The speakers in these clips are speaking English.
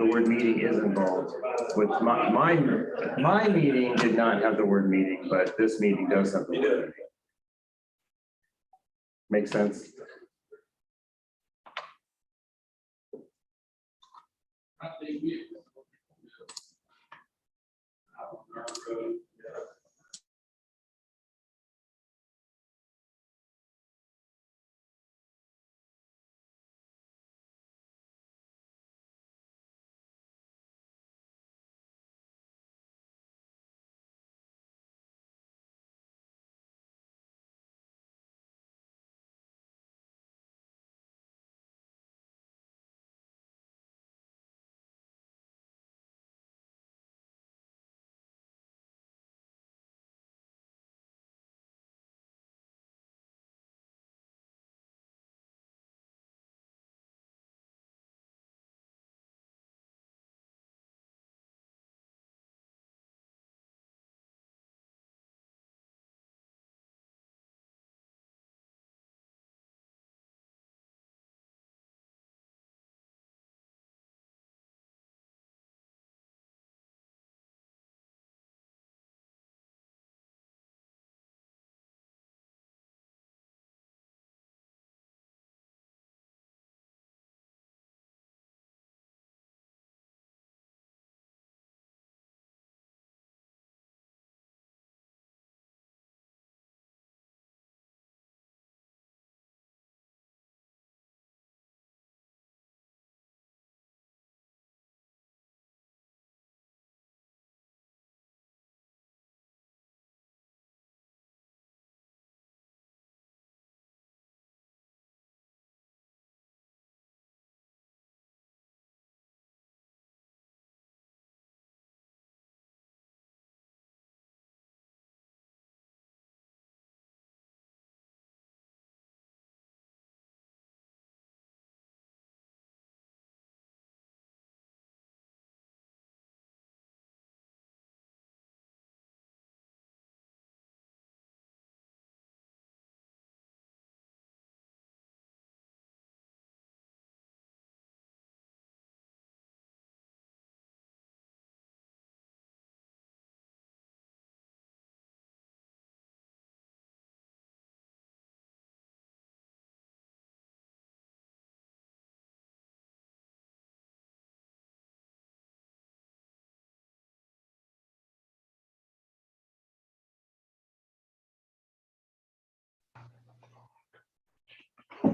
the word meeting is involved. With my meeting did not have the word meeting, but this meeting does have the word meeting. Make sense?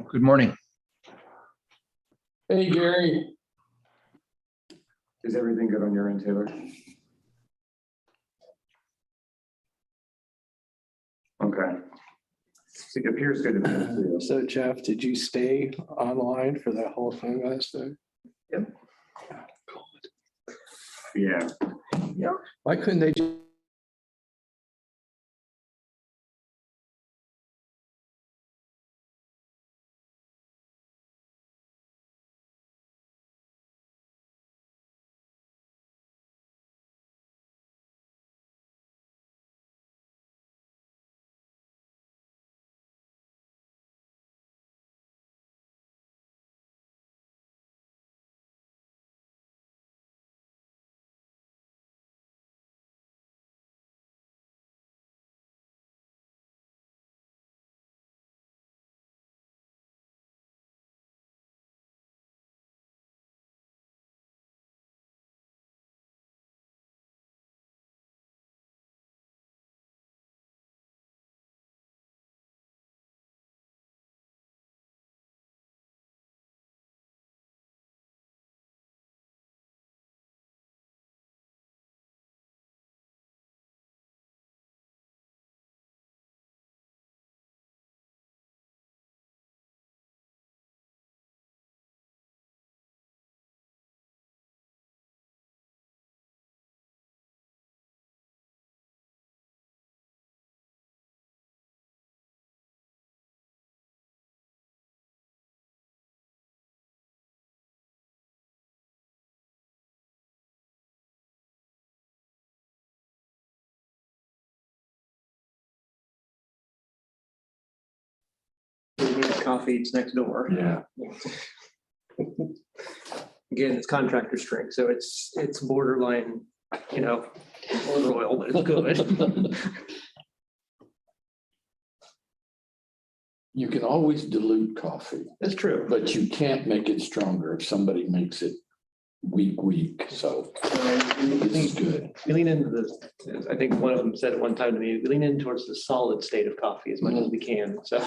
Good morning. Hey, Gary. Is everything good on your end, Taylor? Okay. It appears good to me too. So Jeff, did you stay online for that whole thing last night? Yeah. Why couldn't they just? Coffee, it's next door. Yeah. Again, it's contractor strength, so it's borderline, motor oil, but it's good. You can always dilute coffee, That's true. but you can't make it stronger if somebody makes it weak. So this is good. We lean into the, I think one of them said at one time to me, we lean in towards the solid state of coffee as much as we can, so.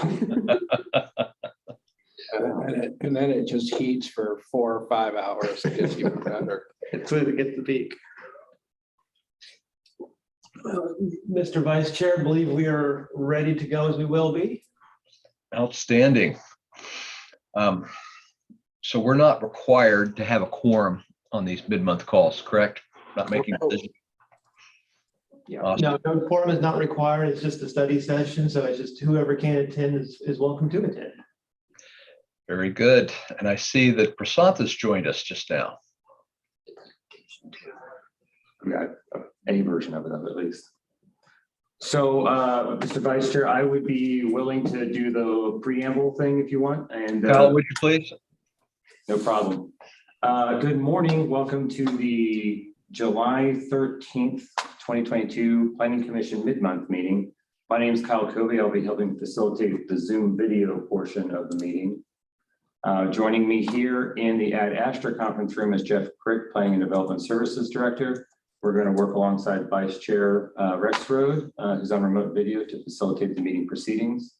And then it just heats for 4 or 5 hours. It gets even better. It's when it gets the peak. Mr. Vice Chair, I believe we are ready to go as we will be. Outstanding. So we're not required to have a quorum on these mid-month calls, correct? Not making decisions. Yeah, Awesome. no quorum is not required. It's just a study session, so it's just whoever can attend is welcome to attend. Very good. And I see that Prasanth has joined us just now. We got a version of it at least. So, Mr. Vice Chair, I would be willing to do the preamble thing if you want, and Kyle, would you please? no problem. Good morning. Welcome to the July 13th, 2022 Planning Commission mid-month meeting. My name is Kyle Covey. I'll be helping facilitate the Zoom video portion of the meeting. Joining me here in the Ad Astra conference room is Jeff Crick, Planning and Development Services Director. We're going to work alongside Vice Chair Rex Road, who's on remote video to facilitate the meeting proceedings.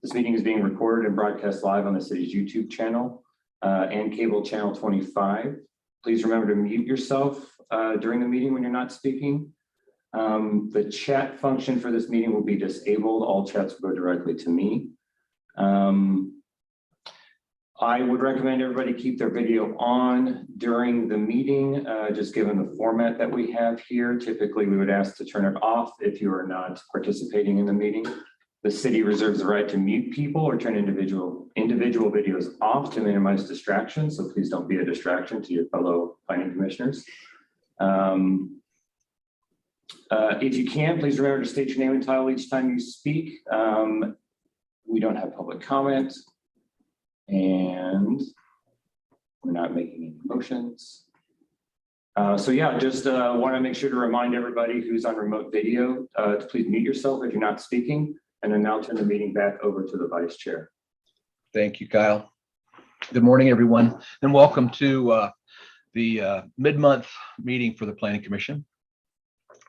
This meeting is being recorded and broadcast live on the city's YouTube channel and cable channel 25. Please remember to mute yourself during the meeting when you're not speaking. The chat function for this meeting will be disabled. All chats will go directly to me. I would recommend everybody keep their video on during the meeting, just given the format that we have here. Typically, we would ask to turn it off if you are not participating in the meeting. The city reserves the right to mute people or turn individual videos off to minimize distractions. So please don't be a distraction to your fellow planning commissioners. If you can, please remember to state your name and title each time you speak. We don't have public comment. And we're not making any motions. So yeah, just want to make sure to remind everybody who's on remote video to please mute yourself if you're not speaking, and then now turn the meeting back over to the Vice Chair. Thank you, Kyle. Good morning, everyone, and welcome to the mid-month meeting for the Planning Commission.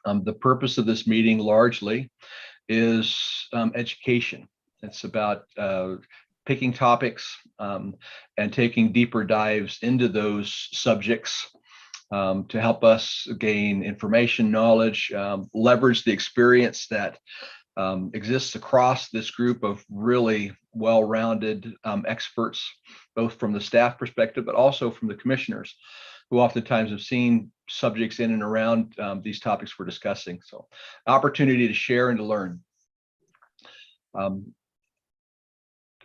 The purpose of this meeting largely is education. It's about picking topics and taking deeper dives into those subjects to help us gain information, knowledge, leverage the experience that exists across this group of really well-rounded experts, both from the staff perspective, but also from the commissioners, who oftentimes have seen subjects in and around these topics we're discussing. So, opportunity to share and to learn.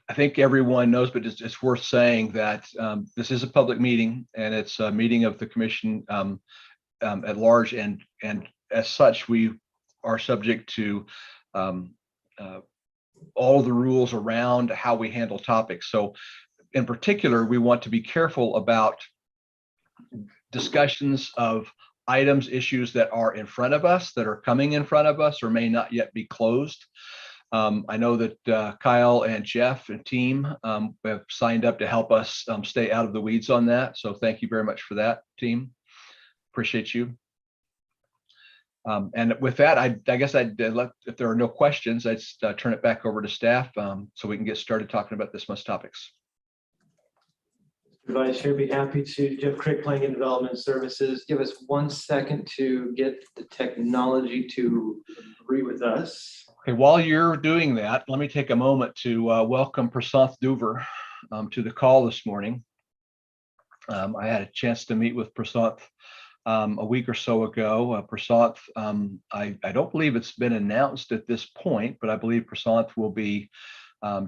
I think everyone knows, but it's worth saying that this is a public meeting, and it's a meeting of the commission at large, and as such, we are subject to all of the rules around how we handle topics. So, in particular, we want to be careful about discussions of items, issues that are in front of us, that are coming in front of us, or may not yet be closed. I know that Kyle and Jeff and team have signed up to help us stay out of the weeds on that. So thank you very much for that, team. Appreciate you. And with that, I guess I'd let, if there are no questions, I'd turn it back over to staff so we can get started talking about this month's topics. Vice Chair, be happy to. Jeff Crick, Planning and Development Services. Give us 1 second to get the technology to agree with us. Okay, while you're doing that, let me take a moment to welcome Prasanth Duver to the call this morning. I had a chance to meet with Prasanth a week or so ago. Prasanth, I don't believe it's been announced at this point, but I believe Prasanth will be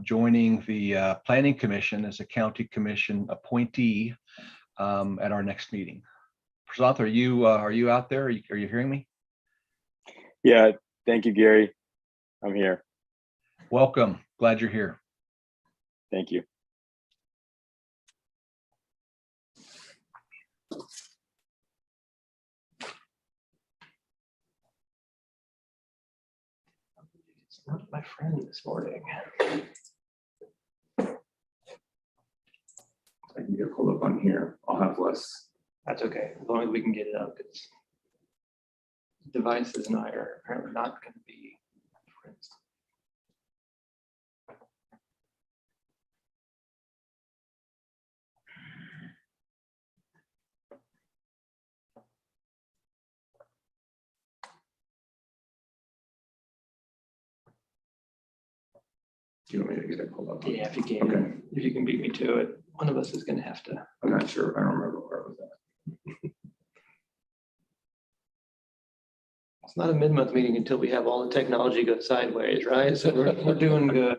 joining the Planning Commission as a County Commission appointee at our next meeting. Prasanth, are you out there? Are you hearing me? Yeah, thank you, Gary. I'm here. Welcome. Glad you're here. Thank you. It's not my friend this morning. I can get pulled up on here. I'll have less. That's okay, as long as we can get it up. It's devices and I are apparently not going to be friends. Do you want me to get it pulled up? Yeah, if you Okay. can, if you can beat me to it, one of us is going to have to. I'm not sure. I don't remember where it was at. It's not a mid-month meeting until we have all the technology go sideways, right? So we're doing good.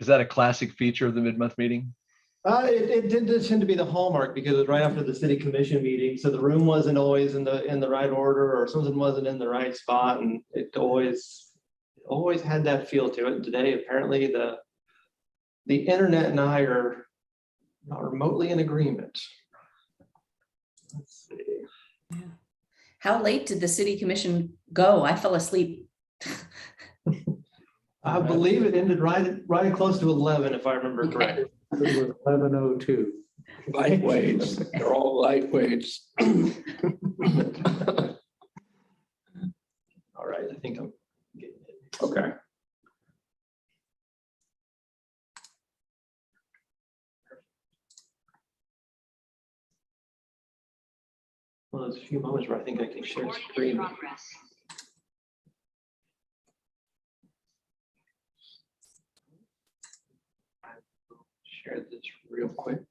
Is that a classic feature of the mid-month meeting? It did tend to be the hallmark because it was right after the city commission meeting. So the room wasn't always in the right order or something wasn't in the right spot. And it always had that feel to it. And today, apparently the internet and I are not remotely in agreement. Let's see. How late did the city commission go? I fell asleep. I believe it ended right close to 11, if I remember Okay. correctly. It was 11:02. Lightweights, they're all lightweights. All right, I think I'm getting it. Okay. Well, there's a few moments where I think I can share screen. Share this real quick.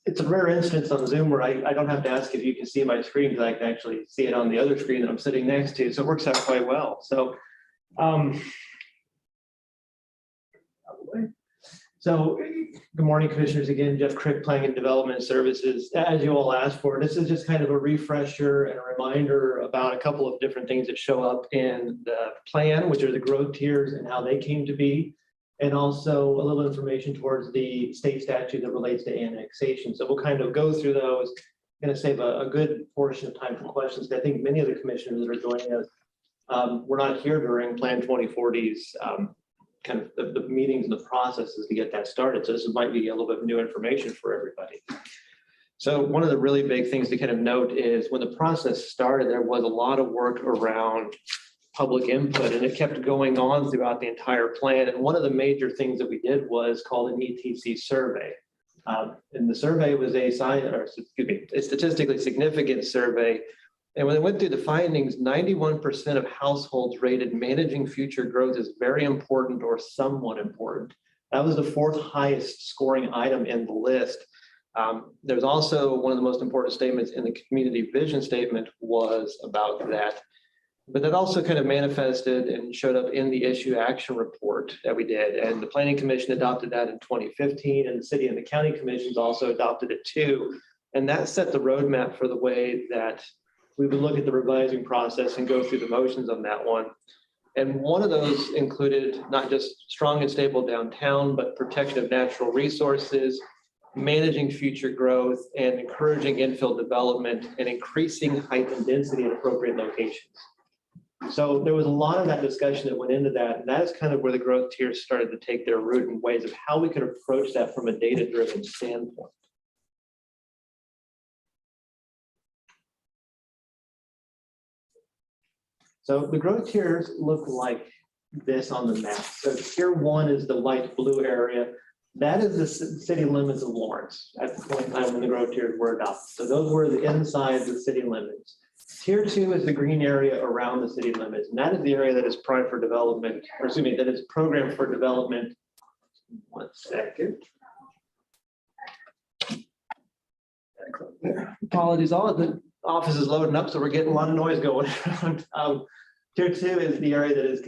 It's a rare instance on Zoom where I don't have to ask if you can see my screen because I can actually see it on the other screen that I'm sitting next to. So it works out quite well. So good morning, commissioners. Again, Jeff Crick, Planning and Development Services. As you all asked for, this is just kind of a refresher and a reminder about a couple of different things that show up in the plan, which are the growth tiers and how they came to be, and also a little information towards the state statute that relates to annexation. So we'll kind of go through those. Going to save a good portion of time for questions. I think many of the commissioners that are joining us were not here during Plan 2040's kind of the meetings and the processes to get that started. So this might be a little bit of new information for everybody. So one of the really big things to kind of note is when the process started, there was a lot of work around public input and it kept going on throughout the entire plan. And one of the major things that we did was called an ETC survey. And the survey was a statistically significant survey. And when they went through the findings, 91% of households rated managing future growth as very important or somewhat important. That was the fourth highest scoring item in the list. There's also one of the most important statements in the community vision statement was about that. But that also kind of manifested and showed up in the issue action report that we did. And the Planning Commission adopted that in 2015, and the city and the county commissions also adopted it too. And that set the roadmap for the way that we would look at the revising process and go through the motions on that one. And one of those included not just strong and stable downtown, but protection of natural resources, managing future growth, and encouraging infill development and increasing height and density in appropriate locations. So there was a lot of that discussion that went into that. And that is kind of where the growth tiers started to take their root in ways of how we could approach that from a data-driven standpoint. So the growth tiers look like this on the map. So tier 1 is the light blue area. That is the city limits of Lawrence at the point in time when the growth tiers were adopted. So those were the inside the city limits. Tier 2 is the green area around the city limits. And that is the area that is primed for development, or excuse me, that is programmed for development. One second. Apologies, all of the office is loading up, so we're getting a lot of noise going around. Tier 2 is the area that is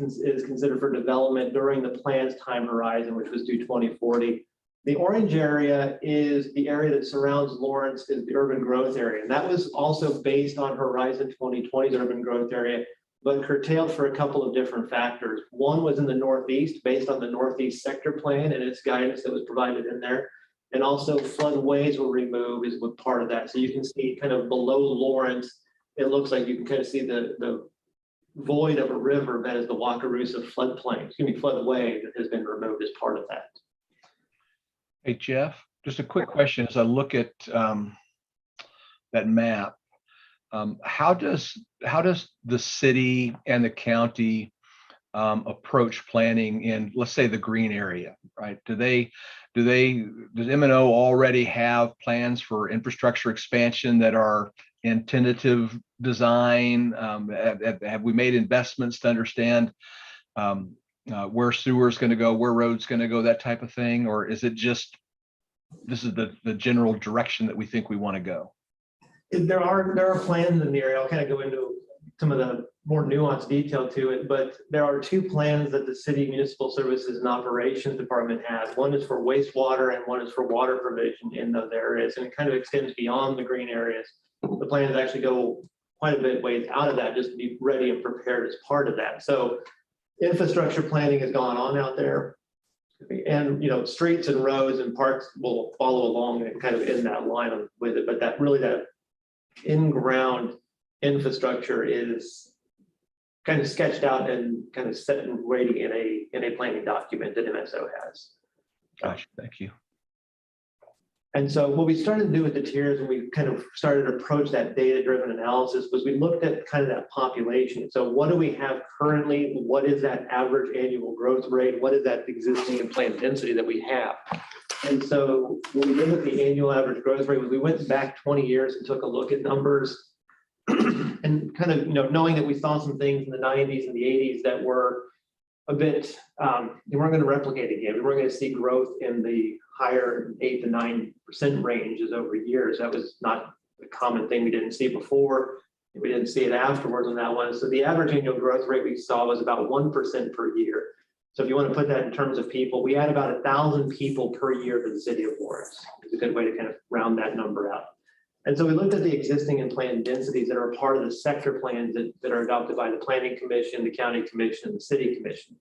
considered for development during the plan's time horizon, which was due 2040. The orange area is the area that surrounds Lawrence, is the urban growth area. And that was also based on Horizon 2020's urban growth area, but curtailed for a couple of different factors. One was in the Northeast, based on the Northeast sector plan and its guidance that was provided in there. And also floodways were removed is what part of that. So you can see kind of below Lawrence, it looks like you can kind of see the void of a river that is the Wakarusa floodplain, floodway that has been removed as part of that. Hey, Jeff, just a quick question. As I look at that map, how does the city and the county approach planning in, let's say, the green area, right? Does M&O already have plans for infrastructure expansion that are in tentative design? Have we made investments to understand where sewer's going to go, where road's going to go, that type of thing? Or is it just, this is the general direction that we think we want to go? There are plans in the area. I'll kind of go into some of the more nuanced detail to it, but there are two plans that the City Municipal Services and Operations Department has. One is for wastewater and one is for water provision in those areas, and it kind of extends beyond the green areas. The plans actually go quite a bit ways out of that just to be ready and prepared as part of that. So infrastructure planning has gone on out there. And, streets and roads and parks will follow along and kind of in that line with it, but that in-ground infrastructure is kind of sketched out and kind of set and waiting in a planning document that MSO has. Gotcha, thank you. And so what we started to do with the tiers, and we kind of started to approach that data-driven analysis, was we looked at kind of that population. So what do we have currently? What is that average annual growth rate? What is that existing and planned density that we have? And so when we looked at the annual average growth rate, we went back 20 years and took a look at numbers and kind of, knowing that we saw some things in the 90s and the 80s that were a bit, we weren't going to replicate again. We weren't going to see growth in the higher 8 to 9% ranges over years. That was not a common thing. We didn't see it before. We didn't see it afterwards on that one. So the average annual growth rate we saw was about 1% per year. So if you want to put that in terms of people, we had about 1,000 people per year to the city of Lawrence. It's a good way to kind of round that number out. And so we looked at the existing and planned densities that are part of the sector plans that are adopted by the Planning Commission, the County Commission, and the City Commission.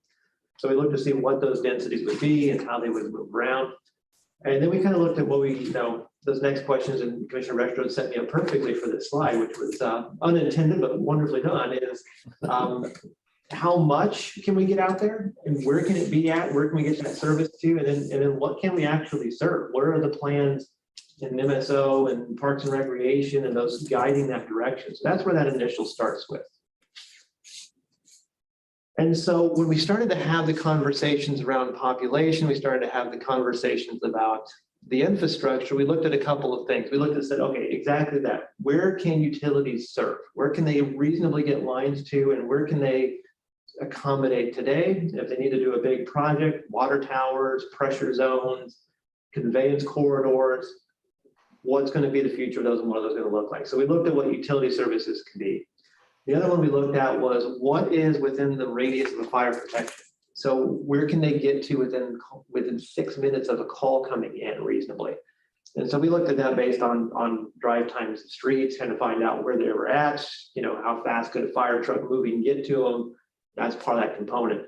So we looked to see what those densities would be and how they would move around. And then we kind of looked at what those next questions, and Commissioner Rexroad set me up perfectly for this slide, which was unintended, but wonderfully done, is how much can we get out there and where can it be at? Where can we get that service to? And then what can we actually serve? What are the plans in MSO and Parks and Recreation and those guiding that direction? So that's where that initial starts with. And so when we started to have the conversations around population, we started to have the conversations about the infrastructure, we looked at a couple of things. We looked and said, okay, exactly that. Where can utilities serve? Where can they reasonably get lines to, and where can they accommodate today? If they need to do a big project, water towers, pressure zones, conveyance corridors, what's going to be the future of those and what are those going to look like? So we looked at what utility services can be. The other one we looked at was what is within the radius of a fire protection. So where can they get to within 6 minutes of a call coming in reasonably? And so we looked at that based on drive times and streets, kind of find out where they were at, how fast could a fire truck moving get to them. That's part of that component.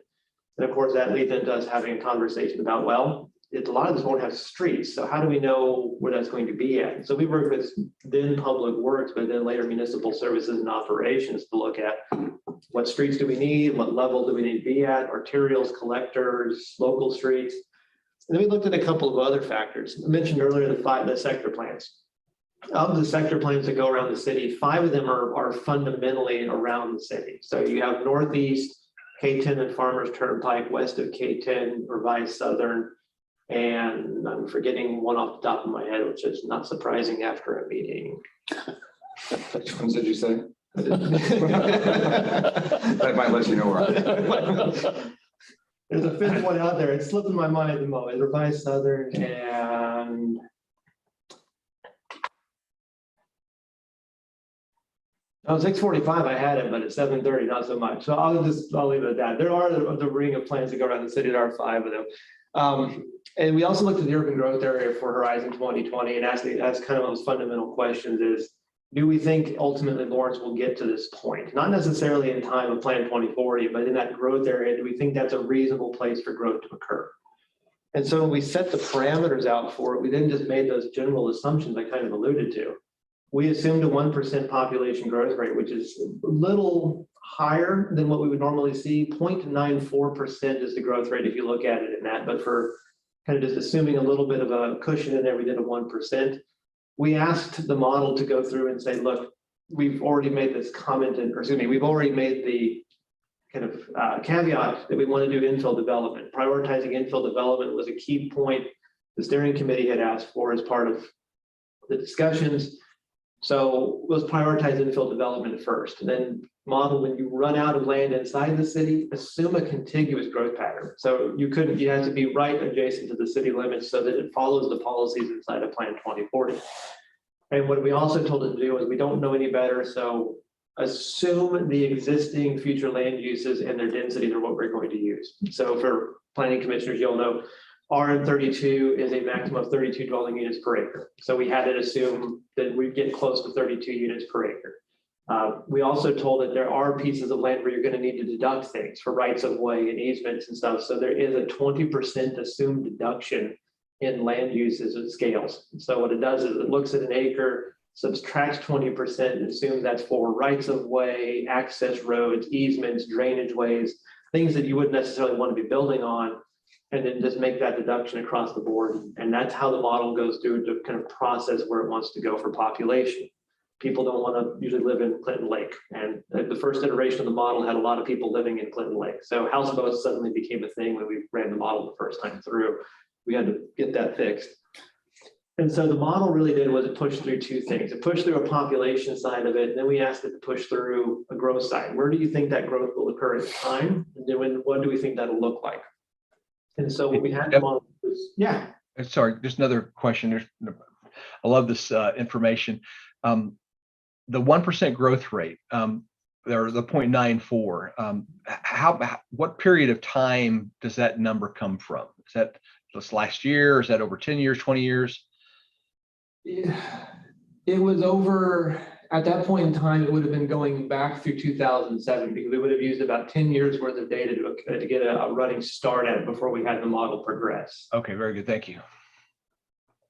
And of course, that leads into us having a conversation about, well, a lot of this won't have streets. So how do we know where that's going to be at? So we work with then Public Works, but then later Municipal Services and Operations to look at what streets do we need, what level do we need to be at, arterials, collectors, local streets. And then we looked at a couple of other factors. I mentioned earlier the sector plans. Of the sector plans that go around the city, 5 of them are fundamentally around the city. So you have Northeast, K10 and Farmers Turnpike, west of K10, Revised Southern, and I'm forgetting one off the top of my head, which is not surprising after a meeting. Which ones did you say? That might let you know where There's a 5th one out there. It's slipping my mind at the moment. Revised Southern and oh, 645, I had it, but at 7:30, not so much. So I'll leave it at that. There are the ring of plans that go around the city. There are 5 of them. And we also looked at the urban growth area for Horizon 2020 and asked kind of those fundamental questions is, do we think ultimately Lawrence will get to this point? Not necessarily in time of Plan 2040, but in that growth area, do we think that's a reasonable place for growth to occur? And so when we set the parameters out for it, we then just made those general assumptions I kind of alluded to. We assumed a 1% population growth rate, which is a little higher than what we would normally see. 0.94% is the growth rate if you look at it in that, but for kind of just assuming a little bit of a cushion in there, we did a 1%. We asked the model to go through and say, look, we've already made this comment, we've already made the kind of caveat that we want to do infill development. Prioritizing infill development was a key point the steering committee had asked for as part of the discussions. So let's prioritize infill development first, and then model when you run out of land inside the city, assume a contiguous growth pattern. So you have to be right adjacent to the city limits so that it follows the policies inside of Plan 2040. And what we also told it to do is we don't know any better, so assume the existing future land uses and their densities are what we're going to use. So for planning commissioners, you'll know RN32 is a maximum of 32 dwelling units per acre. So we had to assume that we'd get close to 32 units per acre. We also told that there are pieces of land where you're going to need to deduct things for rights of way and easements and stuff. So there is a 20% assumed deduction in land uses and scales. So what it does is it looks at an acre, subtracts 20%, and assumes that's for rights of way, access roads, easements, drainage ways, things that you wouldn't necessarily want to be building on, and then just make that deduction across the board. And that's how the model goes through to kind of process where it wants to go for population. People don't want to usually live in Clinton Lake. And the first iteration of the model had a lot of people living in Clinton Lake. So houseboats suddenly became a thing when we ran the model the first time through. We had to get that fixed. And so the model really did was it pushed through two things. It pushed through a population side of it, and then we asked it to push through a growth side. Where do you think that growth will occur at time? And then what do we think that'll look like? And so what we had the model was, yeah. Sorry, just another question. I love this information. The 1% growth rate, or the 0.94, what period of time does that number come from? Is that this last year? Is that over 10 years, 20 years? It was over, at that point in time, it would have been going back through 2007 because we would have used about 10 years worth of data to get a running start at it before we had the model progress. Okay, very good. Thank you.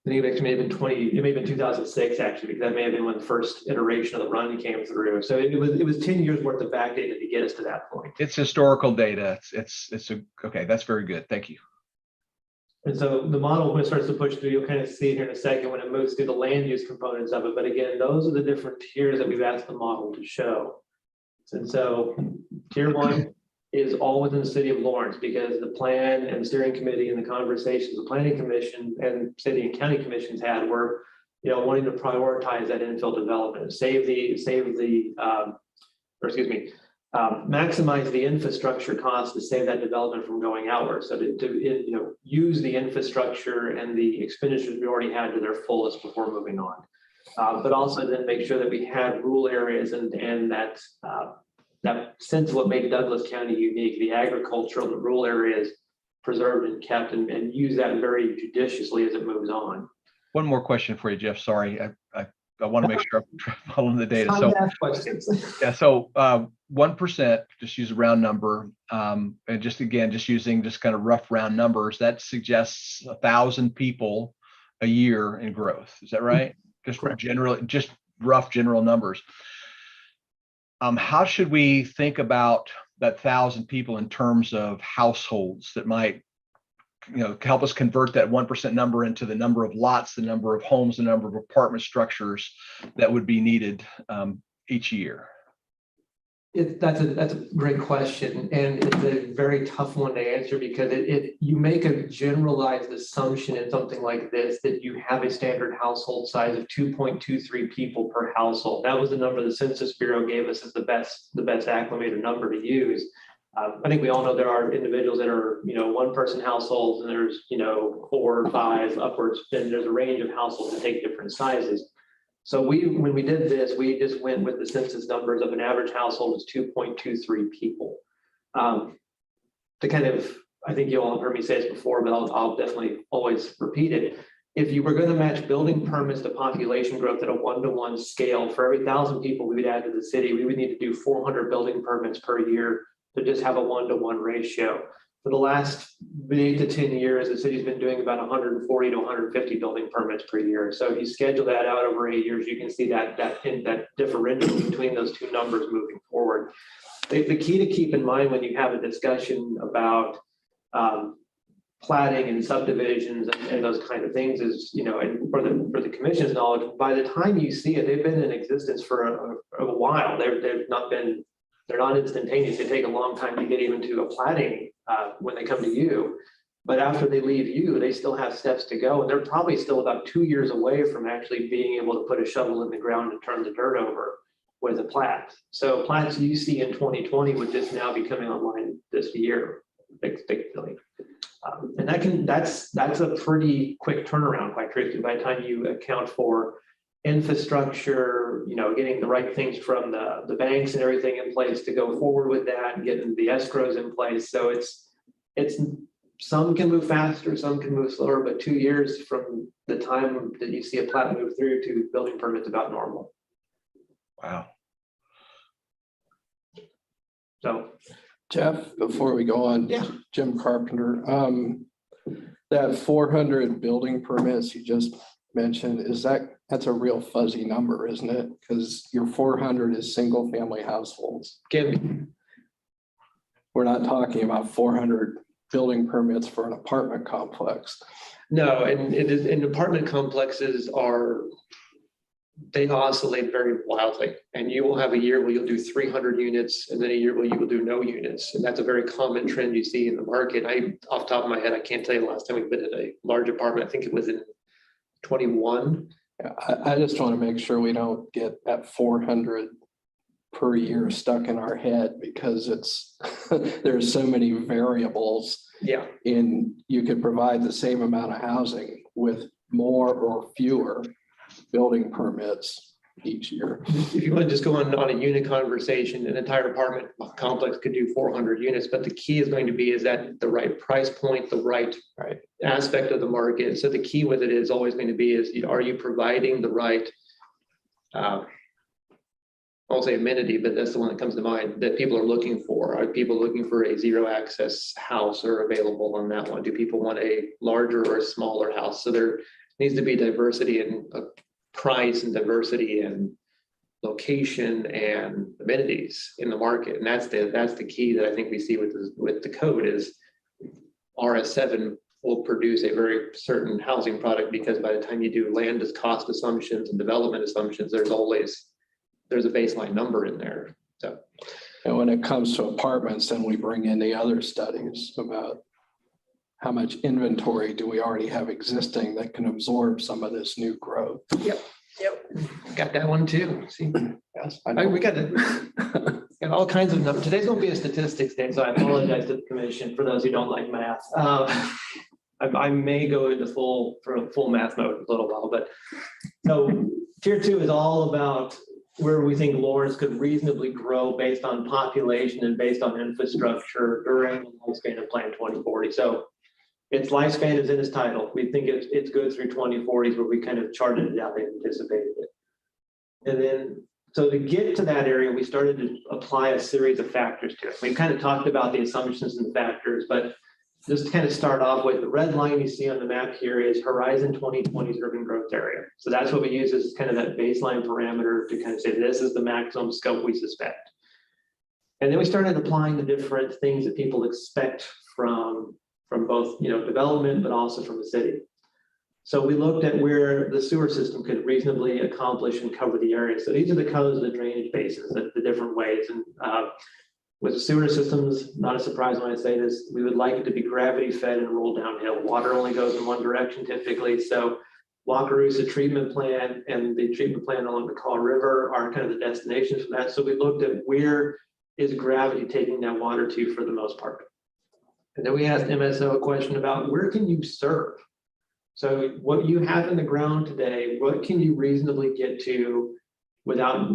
I think it may have been it may have been 2006 actually, because that may have been when the first iteration of the run came through. So it was 10 years worth of back data to get us to that point. It's historical data. Okay, that's very good. Thank you. And so the model, when it starts to push through, you'll kind of see it here in a second when it moves through the land use components of it. But again, those are the different tiers that we've asked the model to show. And so tier one is all within the city of Lawrence, because the plan and steering committee and the conversations the planning commission and city and county commissions had were, wanting to prioritize that infill development, maximize the infrastructure costs to save that development from going outward. So to use the infrastructure and the expenditures we already had to their fullest before moving on. But also then make sure that we had rural areas and that sense of what made Douglas County unique, the agricultural and the rural areas preserved and kept, and use that very judiciously as it moves on. One more question for you, Jeff. Sorry, I want to make sure I'm following the data. So, questions. yeah, so 1%, just use a round number, and just using kind of rough round numbers, that suggests 1,000 people a year in growth. Is that right? Just rough general numbers. How should we think about that 1,000 people in terms of households that might, help us convert that 1% number into the number of lots, the number of homes, the number of apartment structures that would be needed each year? That's a great question, and it's a very tough one to answer because you make a generalized assumption in something like this that you have a standard household size of 2.23 people per household. That was the number the Census Bureau gave us as the best acclimated number to use. I think we all know there are individuals that are one person households, and there's 4 or 5 upwards, and there's a range of households that take different sizes. So when we did this, we just went with the census numbers of an average household is 2.23 people. I think you all have heard me say this before, but I'll definitely always repeat it. If you were going to match building permits to population growth at a 1-to-1 scale, for every 1,000 people we would add to the city, we would need to do 400 building permits per year to just have a 1-to-1 ratio. For the last 8 to 10 years, the city's been doing about 140 to 150 building permits per year. So if you schedule that out over 8 years, you can see that differential between those two numbers moving forward. The key to keep in mind when you have a discussion about platting and subdivisions and those kind of things is, and for the commission's knowledge, by the time you see it, they've been in existence for a while. They're not instantaneous. They take a long time to get even to a platting when they come to you. But after they leave you, they still have steps to go. And they're probably still about 2 years away from actually being able to put a shovel in the ground and turn the dirt over with a plat. So plats you see in 2020 would just now be coming online this year, particularly. And that's a pretty quick turnaround, quite truthfully, by the time you account for infrastructure, getting the right things from the banks and everything in place to go forward with that and getting the escrows in place. So it's some can move faster, some can move slower, but 2 years from the time that you see a plat move through to building permits about normal. Wow. So Jeff, before we go on, Yeah. Jim Carpenter, that 400 building permits you just mentioned, that's a real fuzzy number, isn't it? Because your 400 is single family households. We're not talking about 400 building permits for an apartment complex. no, and apartment complexes they oscillate very wildly. And you will have a year where you'll do 300 units and then a year where you will do no units. And that's a very common trend you see in the market. Off the top of my head, I can't tell you the last time we've been in a large apartment. I think it was in 21. Yeah, I just want to make sure we don't get that 400 per year stuck in our head because there's so many variables Yeah. you could provide the same amount of housing with more or fewer building permits each year. If you want to just go on a unit conversation, an entire apartment complex could do 400 units, but the key is going to be, is that the right price point, the right aspect of the market. So the key with it is always going to be are you providing the right, I won't say amenity, but that's the one that comes to mind that people are looking for. Are people looking for a zero access house or available on that one? Do people want a larger or a smaller house? So there needs to be diversity in price and diversity and location and amenities in the market. And that's the key that I think we see with the code is RS7 will produce a very certain housing product because by the time you do land cost assumptions and development assumptions, there's a baseline number in there. So, And when it comes to apartments, then we bring in the other studies about how much inventory do we already have existing that can absorb some of this new growth. Yep. Got that one too. See, Yes, we got got all kinds of numbers. Today's gonna be a statistics day, so I apologize to the commission for those who don't like math. I may go into full math mode in a little while, but so tier 2 is all about where we think Lawrence could reasonably grow based on population and based on infrastructure during the lifespan of Plan 2040. So its lifespan is in its title. We think it's good through 2040s where we kind of charted it out and anticipated it. And then, so to get to that area, we started to apply a series of factors to it. We kind of talked about the assumptions and the factors, but just to kind of start off with, the red line you see on the map here is Horizon 2020's urban growth area. So that's what we use as kind of that baseline parameter to kind of say this is the maximum scope we suspect. And then we started applying the different things that people expect from both development, but also from the city. So we looked at where the sewer system could reasonably accomplish and cover the area. So these are the colors of the drainage basins, the different ways. And with the sewer systems, not a surprise when I say this, we would like it to be gravity fed and roll downhill. Water only goes in one direction typically. So Wakarusa treatment plant and the treatment plant along the Kaw River are kind of the destinations for that. So we looked at where is gravity taking that water to for the most part. And then we asked MSO a question about where can you serve? So what you have in the ground today, what can you reasonably get to without,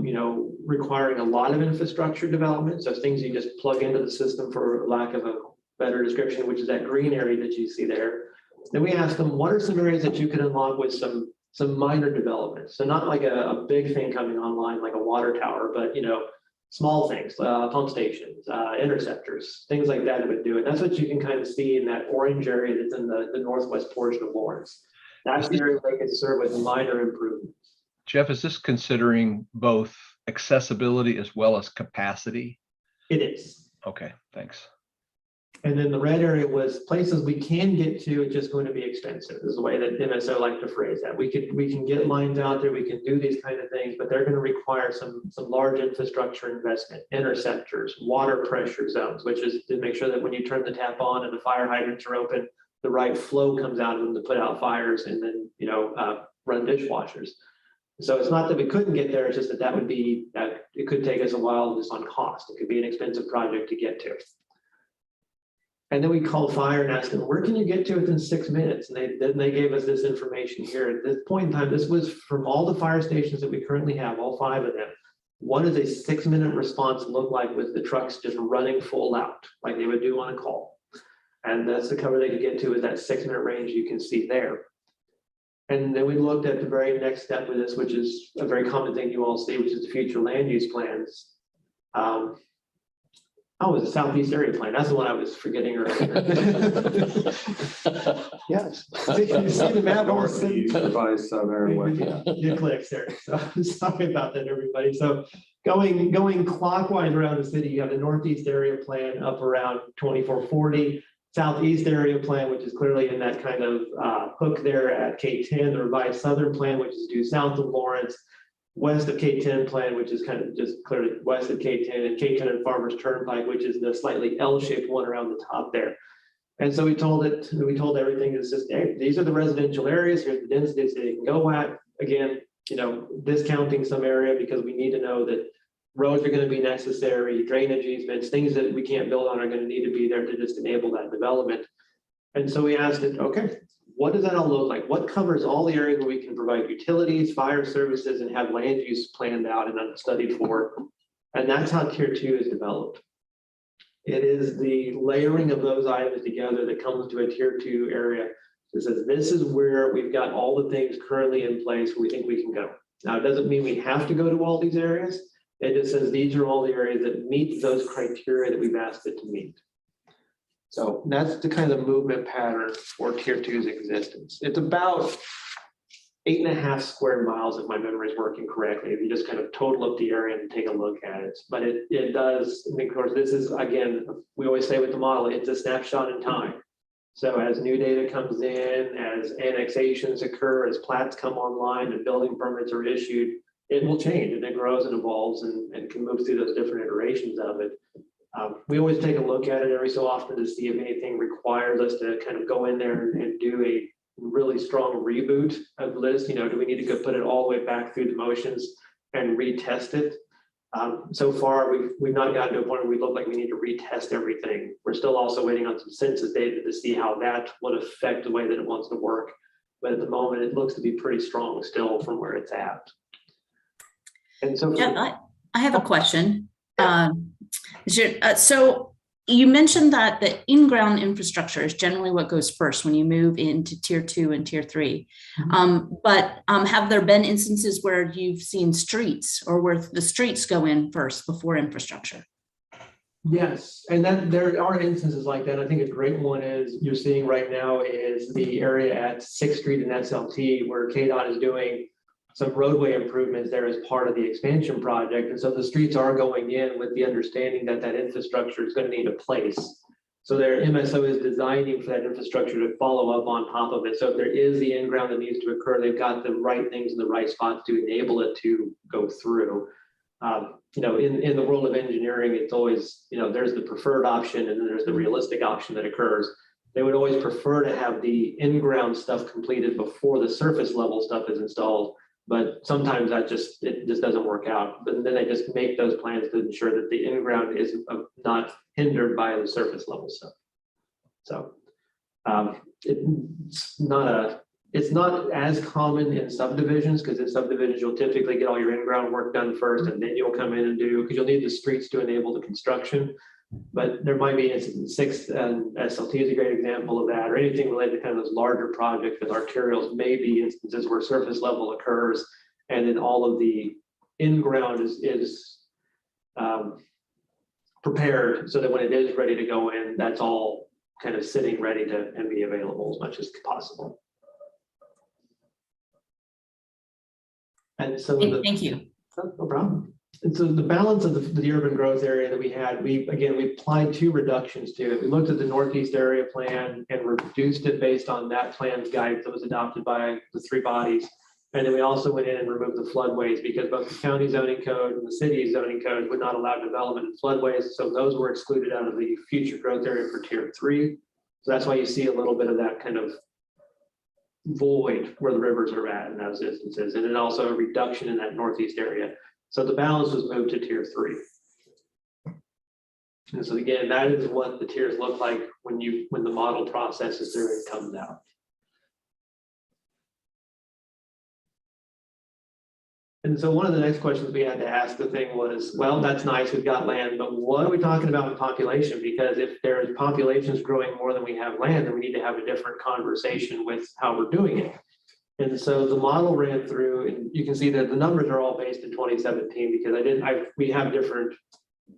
requiring a lot of infrastructure development? So things you just plug into the system, for lack of a better description, which is that green area that you see there. Then we asked them, what are some areas that you could unlock with some minor development? So not like a big thing coming online like a water tower, but small things, pump stations, interceptors, things like that would do it. That's what you can kind of see in that orange area that's in the northwest portion of Lawrence. That's the area they can serve with minor improvements. Jeff, is this considering both accessibility as well as capacity? It is. Okay, thanks. And then the red area was places we can get to, it's just going to be expensive, is the way that MSO like to phrase that. We can get lines out there, we can do these kind of things, but they're going to require some large infrastructure investment, interceptors, water pressure zones, which is to make sure that when you turn the tap on and the fire hydrants are open, the right flow comes out of them to put out fires and then, run dishwashers. So it's not that we couldn't get there, it's just that it could take us a while just on cost. It could be an expensive project to get to. And then we called fire and asked them, where can you get to within 6 minutes? And they gave us this information here. At this point in time, this was from all the fire stations that we currently have, all 5 of them. What does a 6-minute response look like with the trucks just running full out, like they would do on a call? And that's the cover they could get to, is that 6-minute range you can see there. And then we looked at the very next step of this, which is a very common thing you all see, which is the future land use plans. Oh, it was a Southeast area plan. That's the one I was forgetting earlier. Yes. You see the map? Northeast, revised southern, west. It clicks there. So sorry about that, everybody. So going clockwise around the city, you have the Northeast area plan up around 2440. Southeast area plan, which is clearly in that kind of hook there at K10, the revised southern plan, which is due south of Lawrence, west of K10 plan, which is kind of just clearly west of K10, and K10 and Farmers Turnpike, which is the slightly L-shaped one around the top there. And so we told everything is just, hey, these are the residential areas, here's the densities they can go at. Again, discounting some area because we need to know that roads are going to be necessary, drainage easements, things that we can't build on are going to need to be there to just enable that development. And so we asked it, okay, what does that all look like? What covers all the areas where we can provide utilities, fire services, and have land use planned out and studied for? And that's how Tier 2 is developed. It is the layering of those items together that comes to a Tier 2 area. It says, this is where we've got all the things currently in place where we think we can go. Now, it doesn't mean we have to go to all these areas. It just says these are all the areas that meet those criteria that we've asked it to meet. So that's the kind of movement pattern for Tier 2's existence. It's about 8.5 square miles, if my memory is working correctly, if you just kind of total up the area and take a look at it. But it does, and of course, this is, again, we always say with the model, it's a snapshot in time. So as new data comes in, as annexations occur, as plats come online and building permits are issued, it will change and it grows and evolves and can move through those different iterations of it. We always take a look at it every so often to see if anything requires us to kind of go in there and do a really strong reboot of this. Do we need to go put it all the way back through the motions and retest it? So far, we've not gotten to a point where we look like we need to retest everything. We're still also waiting on some census data to see how that would affect the way that it wants to work. But at the moment, it looks to be pretty strong still from where it's at. And so, Yeah, I have a question. So you mentioned that the in-ground infrastructure is generally what goes first when you move into Tier 2 and Tier 3. But have there been instances where you've seen streets or where the streets go in first before infrastructure? yes, and then there are instances like that. I think a great one is you're seeing right now is the area at 6th Street and SLT where KDOT is doing some roadway improvements there as part of the expansion project. And so the streets are going in with the understanding that that infrastructure is going to need a place. So their MSO is designing for that infrastructure to follow up on top of it. So if there is the in-ground that needs to occur, they've got the right things in the right spots to enable it to go through. In the world of engineering, it's always, there's the preferred option and then there's the realistic option that occurs. They would always prefer to have the in-ground stuff completed before the surface level stuff is installed. But sometimes it just doesn't work out. But then they just make those plans to ensure that the in-ground is not hindered by the surface level stuff. So it's not as common in subdivisions, because in subdivisions you'll typically get all your in-ground work done first, and then you'll come in and do, because you'll need the streets to enable the construction. But there might be instances, 6th and SLT is a great example of that, or anything related to kind of those larger projects with arterials, may be instances where surface level occurs, and then all of the in-ground is prepared so that when it is ready to go in, that's all kind of sitting ready to and be available as much as possible. And so Thank you. no problem. And so the balance of the urban growth area that we had, we applied 2 reductions to it. We looked at the Northeast area plan and reduced it based on that plan's guide that was adopted by the 3 bodies. And then we also went in and removed the floodways because both the county zoning code and the city zoning code would not allow development in floodways. So those were excluded out of the future growth area for tier 3. So that's why you see a little bit of that kind of void where the rivers are at in those instances. And then also a reduction in that Northeast area. So the balance was moved to tier 3. And so again, that is what the tiers look like when the model processes through and comes out. And so one of the next questions we had to ask the thing was, well, that's nice, we've got land, but what are we talking about in population? Because if there's populations growing more than we have land, then we need to have a different conversation with how we're doing it. And so the model ran through, and you can see that the numbers are all based in 2017 because we have different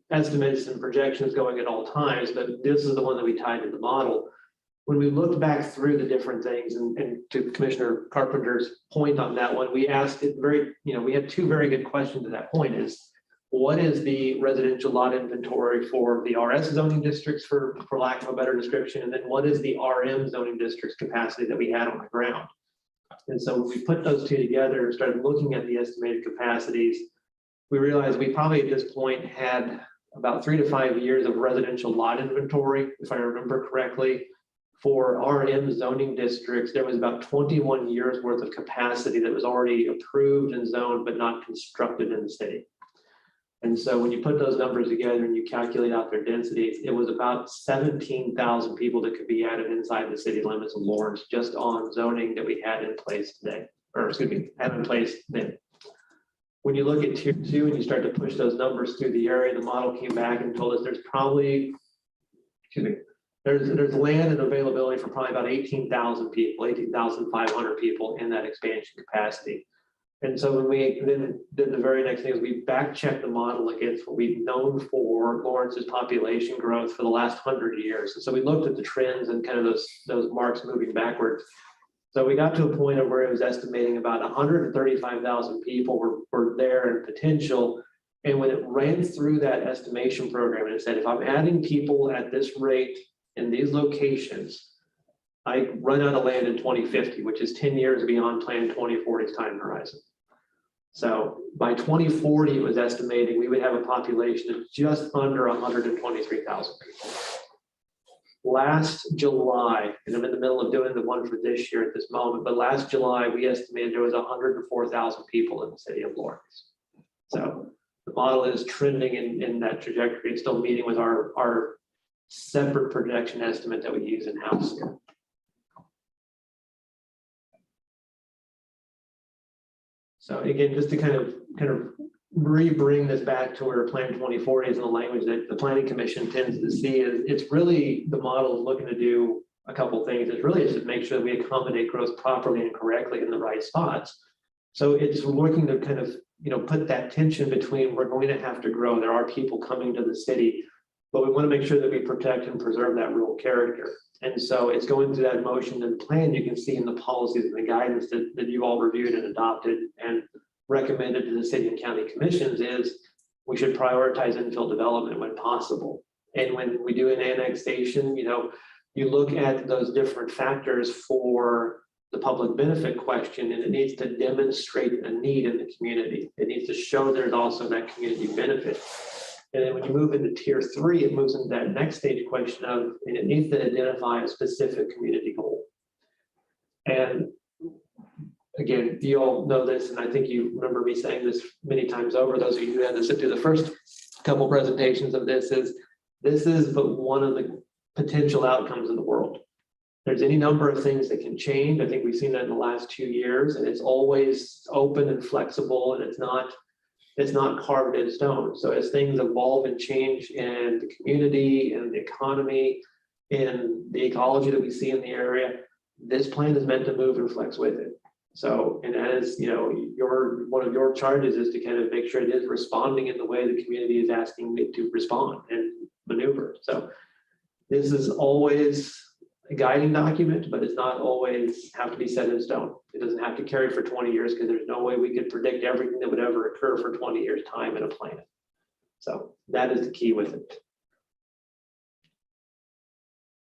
estimates and projections going at all times, but this is the one that we tied to the model. When we looked back through the different things, and to Commissioner Carpenter's point on that one, we asked it we had 2 very good questions at that point is, what is the residential lot inventory for the RS zoning districts, for lack of a better description, and then what is the RM zoning districts capacity that we had on the ground? And so when we put those 2 together and started looking at the estimated capacities, we realized we probably at this point had about 3 to 5 years of residential lot inventory, if I remember correctly. For RM zoning districts, there was about 21 years worth of capacity that was already approved and zoned, but not constructed in the city. And so when you put those numbers together and you calculate out their densities, it was about 17,000 people that could be added inside the city limits of Lawrence just on zoning that we had in place today, or excuse me, had in place then. When you look at tier 2 and you start to push those numbers through the area, the model came back and told us there's probably, there's land and availability for probably about 18,000 people, 18,500 people in that expansion capacity. And so when we then did the very next thing is we back checked the model against what we've known for Lawrence's population growth for the last 100 years. And so we looked at the trends and kind of those marks moving backwards. So we got to a point of where it was estimating about 135,000 people were there in potential. And when it ran through that estimation program and it said, if I'm adding people at this rate in these locations, I run out of land in 2050, which is 10 years beyond Plan 2040's time horizon. So by 2040, it was estimating we would have a population of just under 123,000 people. Last July, and I'm in the middle of doing the one for this year at this moment, but last July, we estimated there was 104,000 people in the city of Lawrence. So the model is trending in that trajectory. It's still meeting with our separate projection estimate that we use in-house here. So again, just to kind of re-bring this back to where Plan 2040 is in the language that the Planning Commission tends to see, is it's really the model is looking to do a couple things. It's really just make sure that we accommodate growth properly and correctly in the right spots. So it's looking to kind of put that tension between we're going to have to grow. There are people coming to the city, but we want to make sure that we protect and preserve that rural character. And so it's going through that motion and plan you can see in the policies and the guidance that you all reviewed and adopted and recommended to the city and county commissions is we should prioritize infill development when possible. And when we do an annexation, you look at those different factors for the public benefit question, and it needs to demonstrate a need in the community. It needs to show there's also that community benefit. And then when you move into tier 3, it moves into that next stage question of, and it needs to identify a specific community goal. And again, you all know this, and I think you remember me saying this many times over, those of you who had to sit through the first couple presentations of this is but one of the potential outcomes in the world. There's any number of things that can change. I think we've seen that in the last 2 years, and it's always open and flexible, and it's not carved in stone. So as things evolve and change in the community and the economy and the ecology that we see in the area, this plan is meant to move and flex with it. So, and as you know, one of your charges is to kind of make sure it is responding in the way the community is asking it to respond and maneuver. So this is always a guiding document, but it's not always have to be set in stone. It doesn't have to carry for 20 years because there's no way we could predict everything that would ever occur for 20 years time in a plan. So that is the key with it.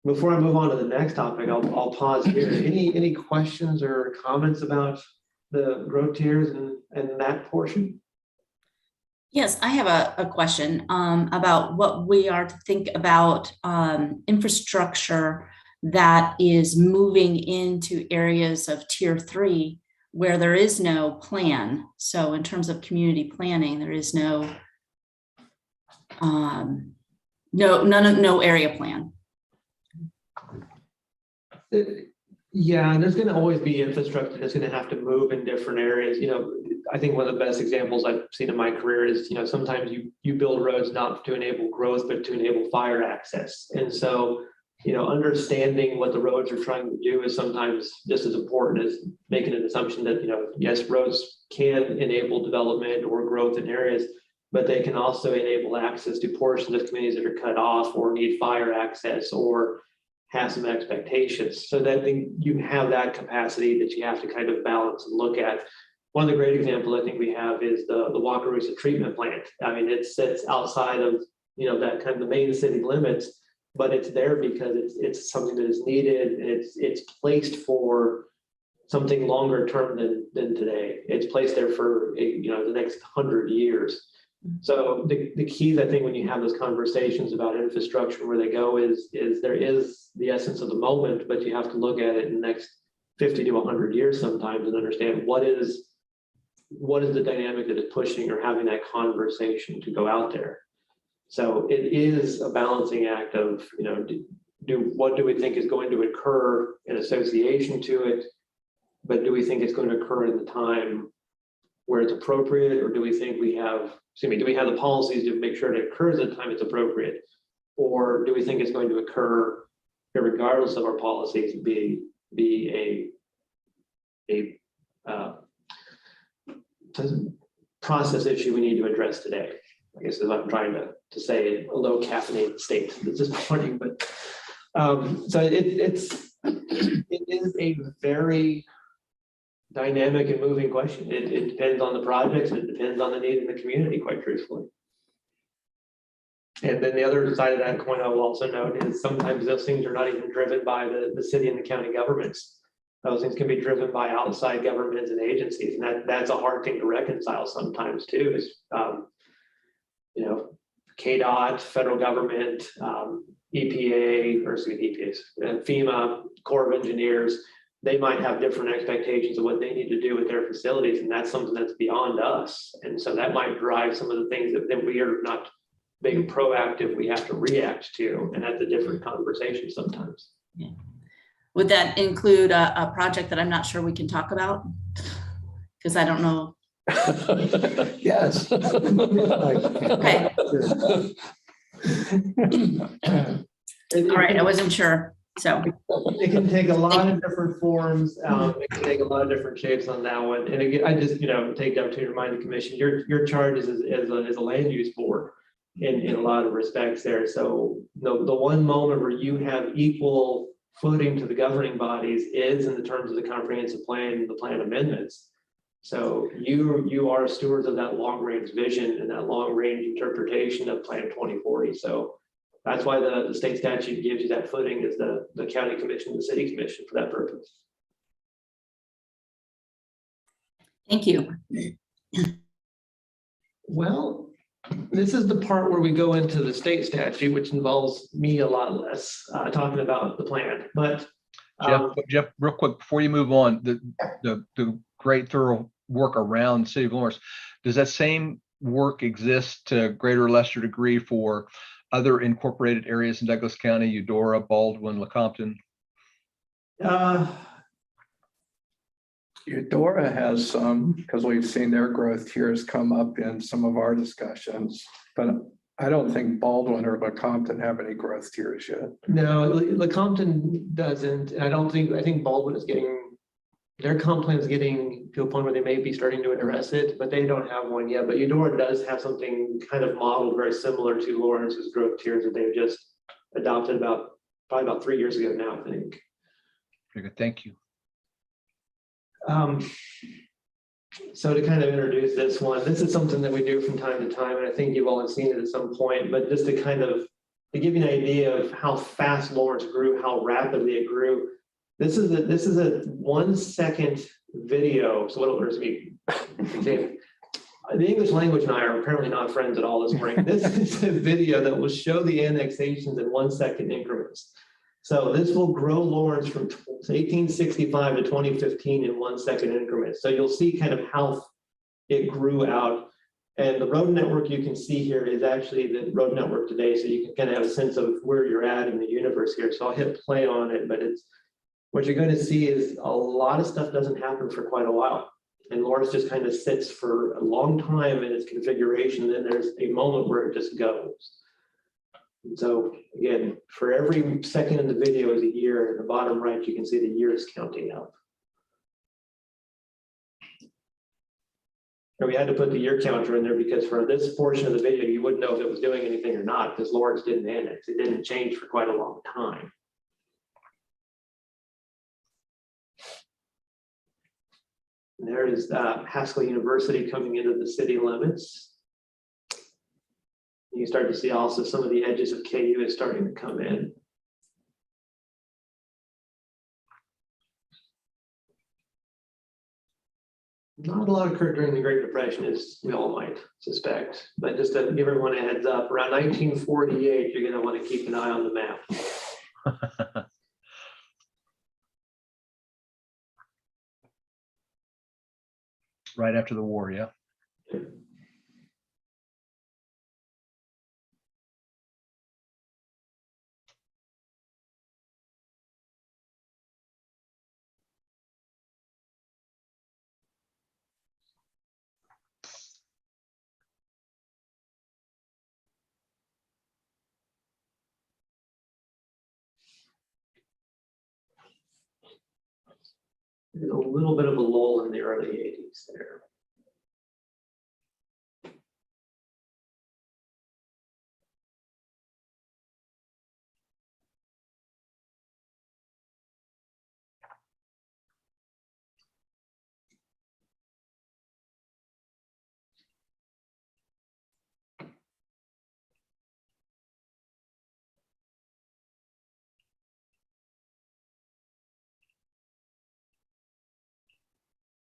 Before I move on to the next topic, I'll pause here. Any questions or comments about the growth tiers and that portion? Yes, I have a question about what we are to think about infrastructure that is moving into areas of tier 3 where there is no plan. So in terms of community planning, there is no area plan. Yeah, and there's going to always be infrastructure that's going to have to move in different areas. You know, I think one of the best examples I've seen in my career is, you know, sometimes you build roads not to enable growth, but to enable fire access. And so, you know, understanding what the roads are trying to do is sometimes just as important as making an assumption that, you know, yes, roads can enable development or growth in areas, but they can also enable access to portions of communities that are cut off or need fire access or have some expectations. So that you have that capacity that you have to kind of balance and look at. One of the great examples I think we have is the Wakarusa treatment plant. I mean, it sits outside of, you know, that kind of the main city limits, but it's there because it's something that is needed. And it's placed for something longer term than today. It's placed there for, you know, the next 100 years. So the keys, I think, when you have those conversations about infrastructure, where they go is there is the essence of the moment, but you have to look at it in the next 50 to 100 years sometimes and understand what is the dynamic that is pushing or having that conversation to go out there. So it is a balancing act of, you know, what do we think is going to occur in association to it, but do we think it's going to occur in the time where it's appropriate, or do we think do we have the policies to make sure it occurs at the time it's appropriate, or do we think it's going to occur regardless of our policies, be a process issue we need to address today? I guess is what I'm trying to say, a low caffeinated state this morning, but so it is a very dynamic and moving question. It depends on the projects, and it depends on the need in the community, quite truthfully. And then the other side of that coin I will also note is sometimes those things are not even driven by the city and the county governments. Those things can be driven by outside governments and agencies, and that's a hard thing to reconcile sometimes too. Is you know, KDOT, federal government, EPA, or EPA, FEMA, Corps of Engineers. They might have different expectations of what they need to do with their facilities, and that's something that's beyond us. And so that might drive some of the things that we are not being proactive, we have to react to, and that's a different conversation sometimes. Yeah. Would that include a project that I'm not sure we can talk about? Because I don't know. Yes. Okay. All right, I wasn't sure. So it can take a lot of different forms. It can take a lot of different shapes on that one. And again, I just, you know, take the opportunity to remind the commission, your charge is a land use board in a lot of respects there. So the one moment where you have equal footing to the governing bodies is in the terms of the comprehensive plan and the plan amendments. So you are stewards of that long range vision and that long range interpretation of Plan 2040. So that's why the state statute gives you that footing as the county commission, the city commission for that purpose. thank you. Well, this is the part where we go into the state statute, which involves me a lot less talking about the plan. But Jeff, real quick, before you move on, the great thorough work around the city of Lawrence, does that same work exist to a greater or lesser degree for other incorporated areas in Douglas County, Eudora, Baldwin, Lecompton? Eudora has some, because we've seen their growth tiers come up in some of our discussions, but I don't think Baldwin or Lecompton have any growth tiers yet. no, Lecompton doesn't. I think Baldwin is getting their comp plan is getting to a point where they may be starting to address it, but they don't have one yet. But Eudora does have something kind of modeled very similar to Lawrence's growth tiers that they've just adopted probably about 3 years ago now, I think. Very good. Thank you. So to kind of introduce this one, this is something that we do from time to time, and I think you've all seen it at some point, but just to kind of to give you an idea of how fast Lawrence grew, how rapidly it grew. This is a 1 second video. So what will be? The English language and I are apparently not friends at all this morning. This is a video that will show the annexations in 1 second increments. So this will grow Lawrence from 1865 to 2015 in 1 second increments. So you'll see kind of how it grew out. And the road network you can see here is actually the road network today. So you can kind of have a sense of where you're at in the universe here. So I'll hit play on it, but what you're going to see is a lot of stuff doesn't happen for quite a while. And Lawrence just kind of sits for a long time in its configuration. Then there's a moment where it just goes. And so again, for every second in the video is a year. In the bottom right, you can see the years counting up. And we had to put the year counter in there because for this portion of the video, you wouldn't know if it was doing anything or not because Lawrence didn't annex. It didn't change for quite a long time. And there is Haskell University coming into the city limits. You start to see also some of the edges of KU is starting to come in. Not a lot occurred during the Great Depression, as we all might suspect. But just to give everyone a heads up, around 1948, you're going to want to keep an eye on the map. Right after the war, yeah. There's a little bit of a lull in the early 80s there.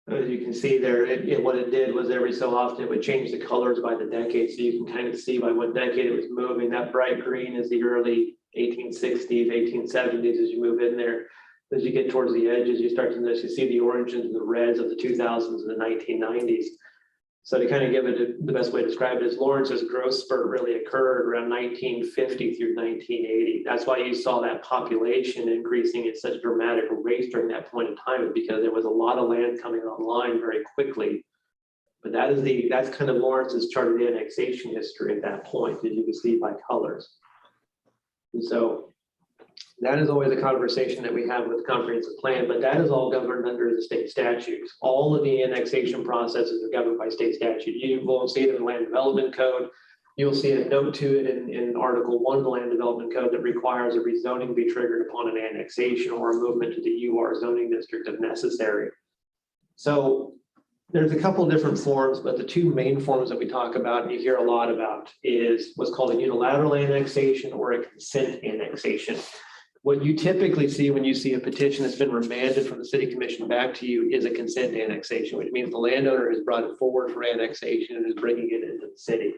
As you can see there, what it did was every so often it would change the colors by the decade. So you can kind of see by what decade it was moving. That bright green is the early 1860s, 1870s as you move in there. As you get towards the edges, you start to notice, you see the oranges and the reds of the 2000s and the 1990s. So to kind of give it the best way to describe it is Lawrence's growth spurt really occurred around 1950 through 1980. That's why you saw that population increasing at such a dramatic rate during that point in time, because there was a lot of land coming online very quickly. But that's kind of Lawrence's charted annexation history at that point, as you can see by colors. And so that is always a conversation that we have with the comprehensive plan, but that is all governed under the state statutes. All of the annexation processes are governed by state statute. You won't see it in the land development code. You'll see a note to it in Article 1 of the land development code that requires a rezoning be triggered upon an annexation or a movement to the UR zoning district if necessary. So there's a couple of different forms, but the two main forms that we talk about and you hear a lot about is what's called a unilateral annexation or a consent annexation. What you typically see when you see a petition that's been remanded from the city commission back to you is a consent annexation, which means the landowner has brought it forward for annexation and is bringing it into the city.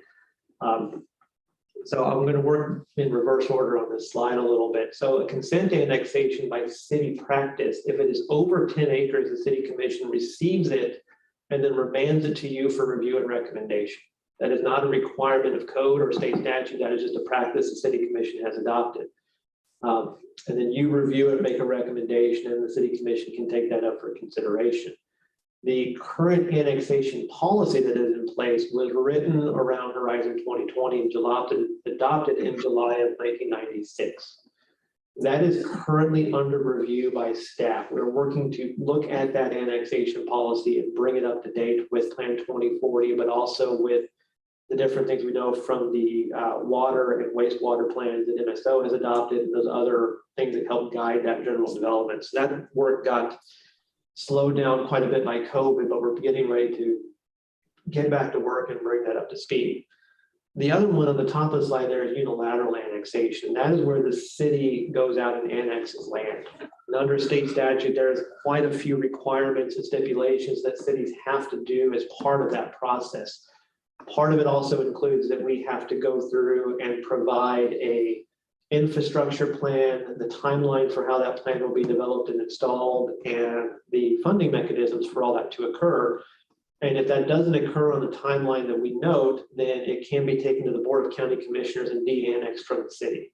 So I'm going to work in reverse order on this slide a little bit. So a consent annexation by city practice, if it is over 10 acres, the city commission receives it and then remands it to you for review and recommendation. That is not a requirement of code or state statute. That is just a practice the city commission has adopted. And then you review it, make a recommendation, and the city commission can take that up for consideration. The current annexation policy that is in place was written around Horizon 2020 and adopted in July of 1996. That is currently under review by staff. We're working to look at that annexation policy and bring it up to date with Plan 2040, but also with the different things we know from the water and wastewater plans that MSO has adopted, and those other things that help guide that general development. So that work got slowed down quite a bit by COVID, but we're getting ready to get back to work and bring that up to speed. The other one on the top of the slide there is unilateral annexation. That is where the city goes out and annexes land. And under state statute, there's quite a few requirements and stipulations that cities have to do as part of that process. Part of it also includes that we have to go through and provide a infrastructure plan, the timeline for how that plan will be developed and installed, and the funding mechanisms for all that to occur. And if that doesn't occur on the timeline that we note, then it can be taken to the Board of County Commissioners and de-annexed from the city.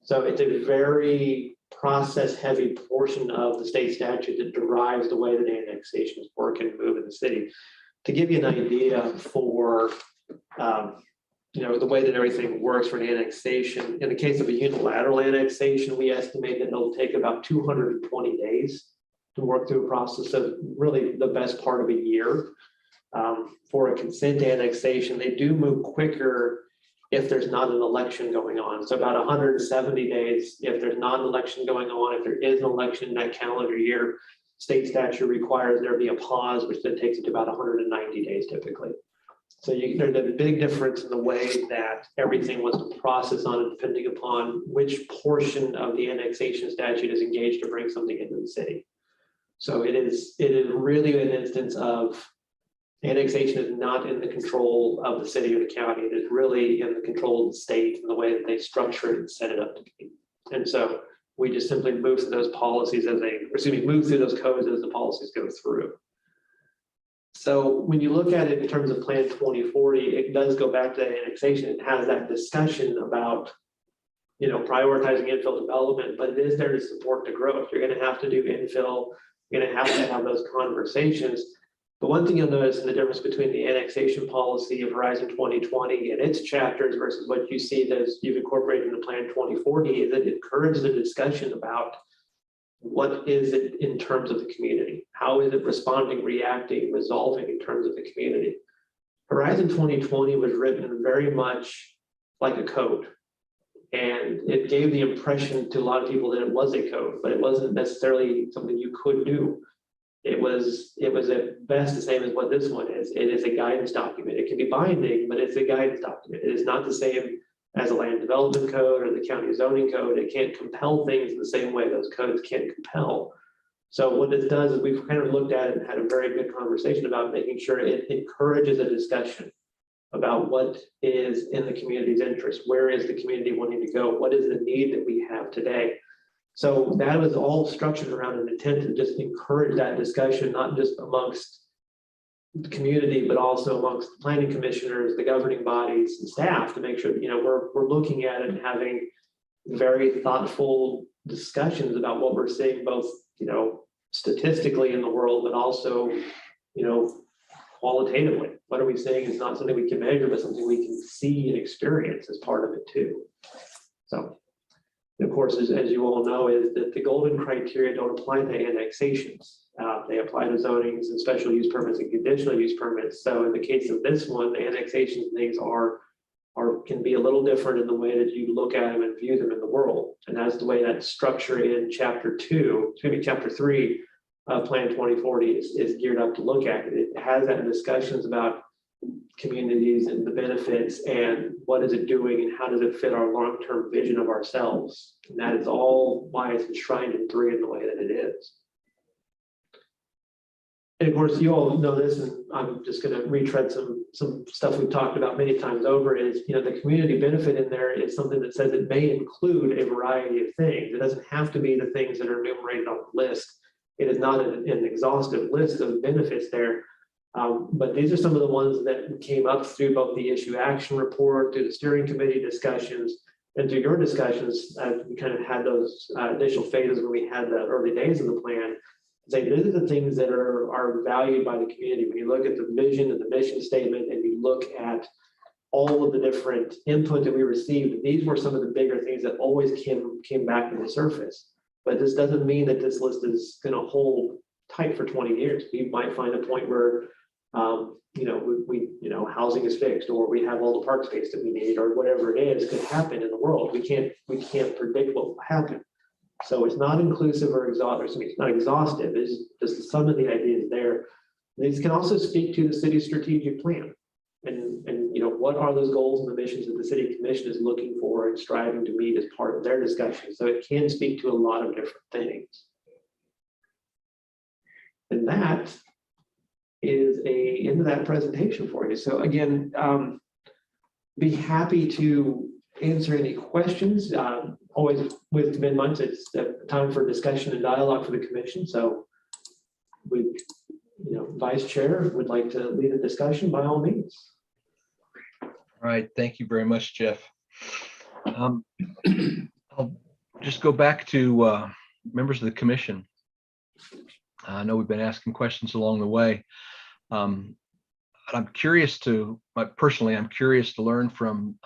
So it's a very process-heavy portion of the state statute that derives the way that annexations work and move in the city. To give you an idea for the way that everything works for an annexation, in the case of a unilateral annexation, we estimate that it'll take about 220 days to work through a process of really the best part of a year. For a consent annexation, they do move quicker if there's not an election going on. So about 170 days if there's not an election going on. If there is an election in that calendar year, state statute requires there be a pause, which then takes it to about 190 days typically. So there's a big difference in the way that everything was processed on it, depending upon which portion of the annexation statute is engaged to bring something into the city. So it is really an instance of annexation is not in the control of the city or the county. It is really in the control of the state and the way that they structure it and set it up to be. And so we just simply move through those policies move through those codes as the policies go through. So when you look at it in terms of Plan 2040, it does go back to that annexation. It has that discussion about prioritizing infill development, but it is there to support the growth. You're going to have to do infill. You're going to have those conversations. But one thing you'll notice in the difference between the annexation policy of Horizon 2020 and its chapters versus what you see that you've incorporated in the Plan 2040 is that it encourages a discussion about what is it in terms of the community? How is it responding, reacting, resolving in terms of the community? Horizon 2020 was written very much like a code. And it gave the impression to a lot of people that it was a code, but it wasn't necessarily something you could do. It was at best the same as what this one is. It is a guidance document. It can be binding, but it's a guidance document. It is not the same as a land development code or the county zoning code. It can't compel things in the same way those codes can't compel. So what this does is we've kind of looked at it and had a very good conversation about making sure it encourages a discussion about what is in the community's interest. Where is the community wanting to go? What is the need that we have today? So that was all structured around an intent to just encourage that discussion, not just amongst the community, but also amongst the planning commissioners, the governing bodies, and staff to make sure that we're looking at it and having very thoughtful discussions about what we're seeing, both statistically in the world, but also qualitatively. What are we seeing is not something we can measure, but something we can see and experience as part of it too. So. Of course, as you all know, is that the golden criteria don't apply to annexations. They apply to zonings and special use permits and conditional use permits. So in the case of this one, the annexation things can be a little different in the way that you look at them and view them in the world. And that's the way that structure in chapter 3 of Plan 2040 is geared up to look at it. It has that discussions about communities and the benefits and what is it doing and how does it fit our long-term vision of ourselves. And that is all why it's enshrined in 3 in the way that it is. And of course, you all know this, and I'm just going to retread some stuff we've talked about many times over is, the community benefit in there is something that says it may include a variety of things. It doesn't have to be the things that are enumerated on the list. It is not an exhaustive list of benefits there. But these are some of the ones that came up through both the issue action report, through the steering committee discussions, and through your discussions. We kind of had those initial phases when we had the early days of the plan. Say these are the things that are valued by the community. When you look at the vision and the mission statement, and you look at all of the different input that we received, these were some of the bigger things that always came back to the surface. But this doesn't mean that this list is going to hold tight for 20 years. We might find a point where, housing is fixed, or we have all the park space that we need, or whatever it is could happen in the world. We can't predict what will happen. So it's not inclusive or exhaustive. I mean, it's not exhaustive. It's just some of the ideas there. These can also speak to the city's strategic plan. And what are those goals and the missions that the city commission is looking for and striving to meet as part of their discussion. So it can speak to a lot of different things. And that is end of that presentation for you. So again, be happy to answer any questions. Always with mid-months, it's the time for discussion and dialogue for the commission. So Vice Chair would like to lead the discussion, by all means. All right, thank you very much, Jeff. I'll just go back to members of the commission. I know we've been asking questions along the way. I'm curious to learn from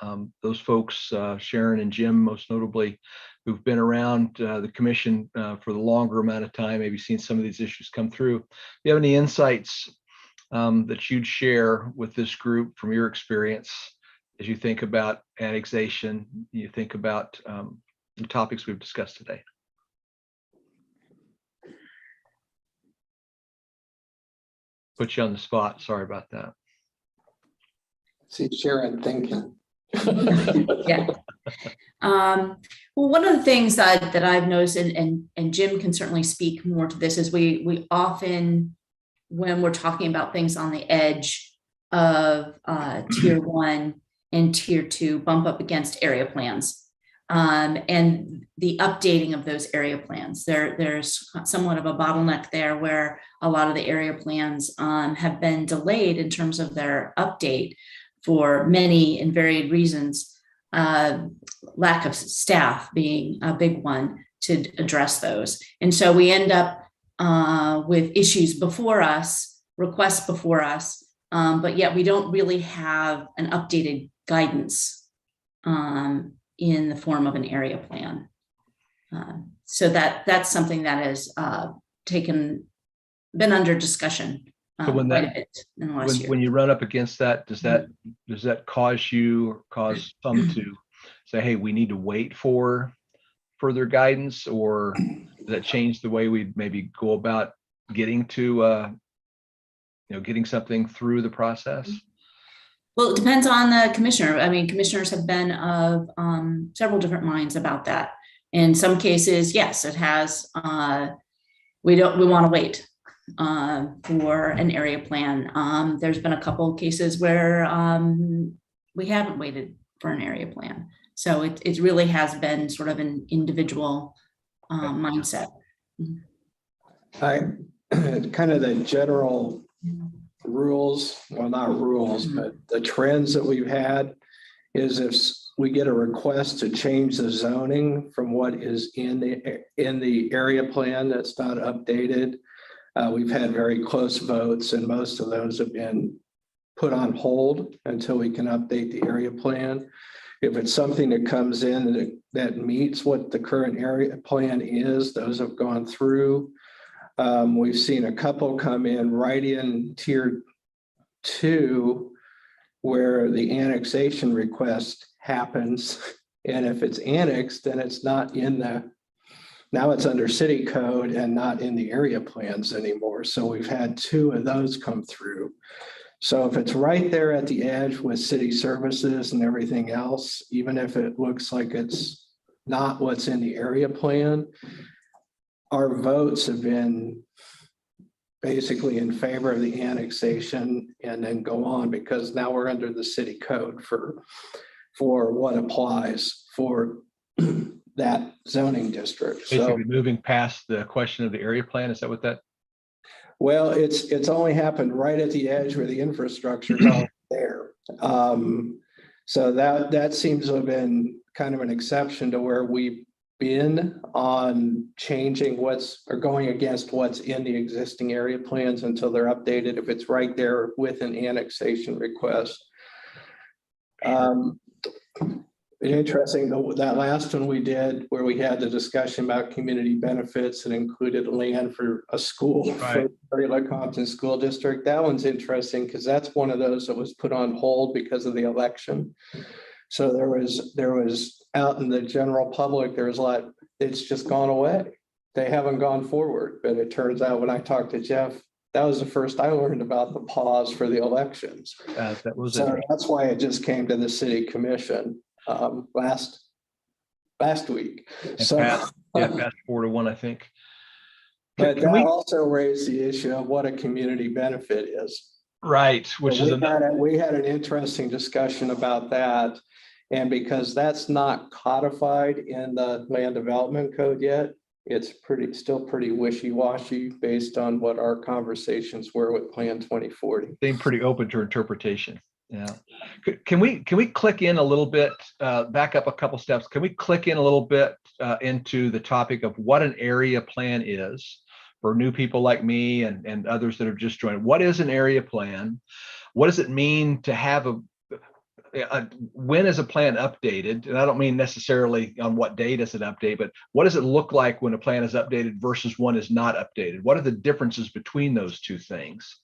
those folks, Sharon and Jim, most notably, who've been around the commission for the longer amount of time, maybe seen some of these issues come through. Do you have any insights that you'd share with this group from your experience as you think about annexation, you think about the topics we've discussed today? Put you on the spot. Sorry about that. See Sharon thinking. Yeah. Well, one of the things that I've noticed, and Jim can certainly speak more to this, is we often, when we're talking about things on the edge of tier 1 and tier 2, bump up against area plans. And the updating of those area plans. There's somewhat of a bottleneck there where a lot of the area plans have been delayed in terms of their update for many and varied reasons, lack of staff being a big one to address those. And so we end up with issues before us, requests before us, but yet we don't really have an updated guidance in the form of an area plan. So that's something that has been under discussion So when quite a bit in the last year. when you run up against that, does that cause you or cause some to say, hey, we need to wait for further guidance, or does that change the way we maybe go about getting to getting something through the process? Well, it depends on the commissioner. I mean, commissioners have been of several different minds about that. In some cases, yes, it has. We want to wait for an area plan. There's been a couple of cases where we haven't waited for an area plan. So it really has been sort of an individual mindset. Kind of the general rules, well, not rules, but the trends that we've had is if we get a request to change the zoning from what is in the area plan that's not updated, we've had very close votes, and most of those have been put on hold until we can update the area plan. If it's something that comes in that meets what the current area plan is, those have gone through. We've seen a couple come in right in tier 2 where the annexation request happens. And if it's annexed, then it's not now it's under city code and not in the area plans anymore. So we've had 2 of those come through. So if it's right there at the edge with city services and everything else, even if it looks like it's not what's in the area plan, our votes have been basically in favor of the annexation and then go on, because now we're under the city code for what applies for that zoning district. So Basically moving past the question of the area plan, is that what that? well, it's only happened right at the edge where the infrastructure is there. So that seems to have been kind of an exception to where we've been on changing or going against what's in the existing area plans until they're updated. If it's right there with an annexation request, Interesting, that last one we did where we had the discussion about community benefits and included land for a school. Right. For Lecompton School District. That one's interesting because that's one of those that was put on hold because of the election. So there was out in the general public, there was a lot, it's just gone away. They haven't gone forward, but it turns out when I talked to Jeff, that was the first I learned about the pause for the elections. That was So interesting. that's why it just came to the city commission last week. And So, passed 4-1, I think. but Can that we, also raised the issue of what a community benefit is. right, which is another. We had an interesting discussion about that. And because that's not codified in the land development code yet, it's still pretty wishy-washy based on what our conversations were with Plan 2040. Being pretty open to interpretation. Yeah. Can we click in a little bit, back up a couple steps? Can we click in a little bit into the topic of what an area plan is for new people like me and others that have just joined? What is an area plan? What does it mean to have when is a plan updated? And I don't mean necessarily on what day does it update, but what does it look like when a plan is updated versus one is not updated? What are the differences between those two things?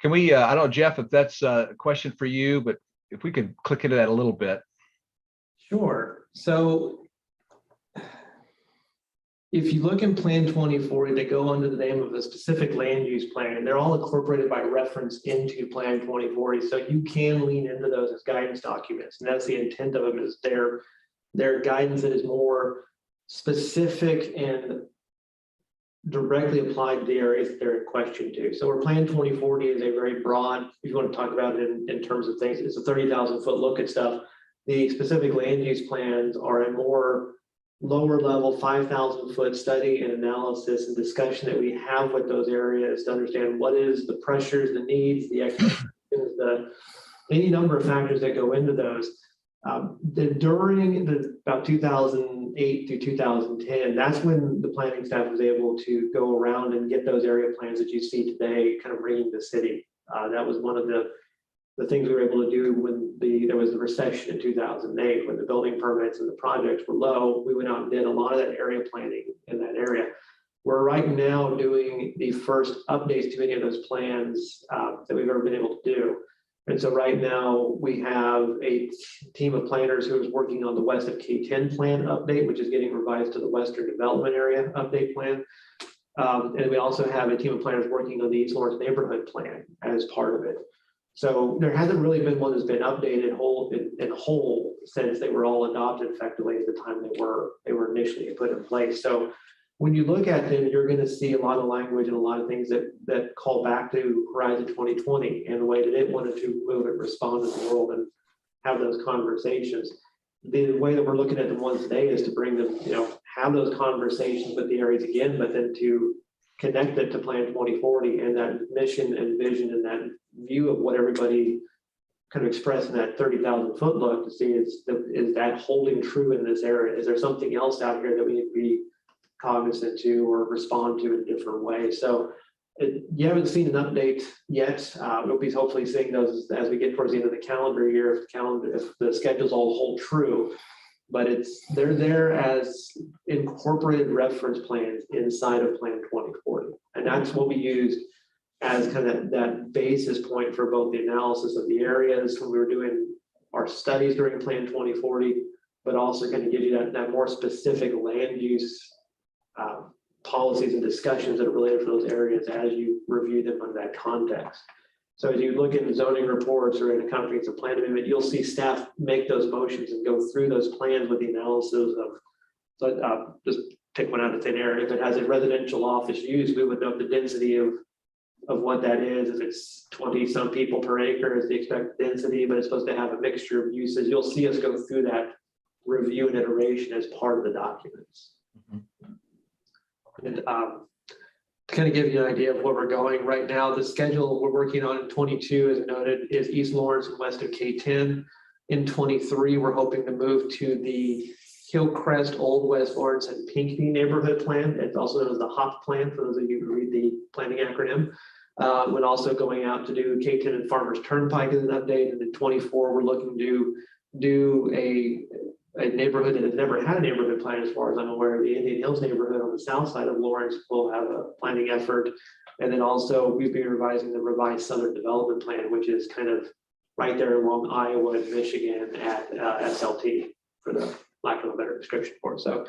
Can we, I don't know, Jeff, if that's a question for you, but if we could click into that a little bit. Sure. So if you look in Plan 2040, they go under the name of a specific land use plan, and they're all incorporated by reference into Plan 2040. So you can lean into those as guidance documents. And that's the intent of them, is their guidance that is more specific and directly applied to the areas that they're in question to. So where Plan 2040 is a very broad, if you want to talk about it in terms of things, it's a 30,000 foot look at stuff. The specific land use plans are a more lower level 5,000 foot study and analysis and discussion that we have with those areas to understand what is the pressures, the needs, the expectations, any number of factors that go into those. During about 2008 through 2010, that's when the planning staff was able to go around and get those area plans that you see today kind of ringing the city. That was one of the things we were able to do when there was the recession in 2008, when the building permits and the projects were low. We went out and did a lot of that area planning in that area. We're right now doing the first updates to any of those plans that we've ever been able to do. And so right now we have a team of planners who is working on the west of K10 plan update, which is getting revised to the Western Development Area update plan. And we also have a team of planners working on the East Lawrence neighborhood plan as part of it. So there hasn't really been one that's been updated whole since they were all adopted effectively at the time they were initially put in place. So when you look at them, you're going to see a lot of language and a lot of things that call back to Horizon 2020 and the way that it wanted to move and respond to the world and have those conversations. The way that we're looking at the ones today is to bring them, have those conversations with the areas again, but then to connect it to Plan 2040 and that mission and vision and that view of what everybody kind of expressed in that 30,000 foot look to see is that holding true in this area? Is there something else out here that we need to be cognizant to or respond to in a different way? So you haven't seen an update yet. We'll be hopefully seeing those as we get towards the end of the calendar year, if the schedules all hold true. But they're there as incorporated reference plans inside of Plan 2040. And that's what we used as kind of that basis point for both the analysis of the areas when we were doing our studies during Plan 2040, but also kind of give you that more specific land use policies and discussions that are related to those areas as you review them under that context. So as you look in zoning reports or in a comprehensive plan amendment, you'll see staff make those motions and go through those plans with the analysis of, so just pick one out of thin air. If it has a residential office use, we would know the density of what that is. If it's 20 some people per acre is the expected density, but it's supposed to have a mixture of uses. You'll see us go through that review and iteration as part of the documents. And to kind of give you an idea of where we're going right now, the schedule we're working on in 22, as noted, is East Lawrence and west of K10. In 23, we're hoping to move to the Hillcrest, Old West Lawrence, and Pinckney neighborhood plan. It's also known as the HOP plan for those of you who read the planning acronym. We're also going out to do K10 and Farmers Turnpike as an update. And in 24, we're looking to do do a neighborhood that has never had a neighborhood plan, as far as I'm aware. The Indian Hills neighborhood on the south side of Lawrence will have a planning effort. And then also we've been revising the revised Southern Development Plan, which is kind of right there along Iowa and Michigan at SLT, for the lack of a better description for it. So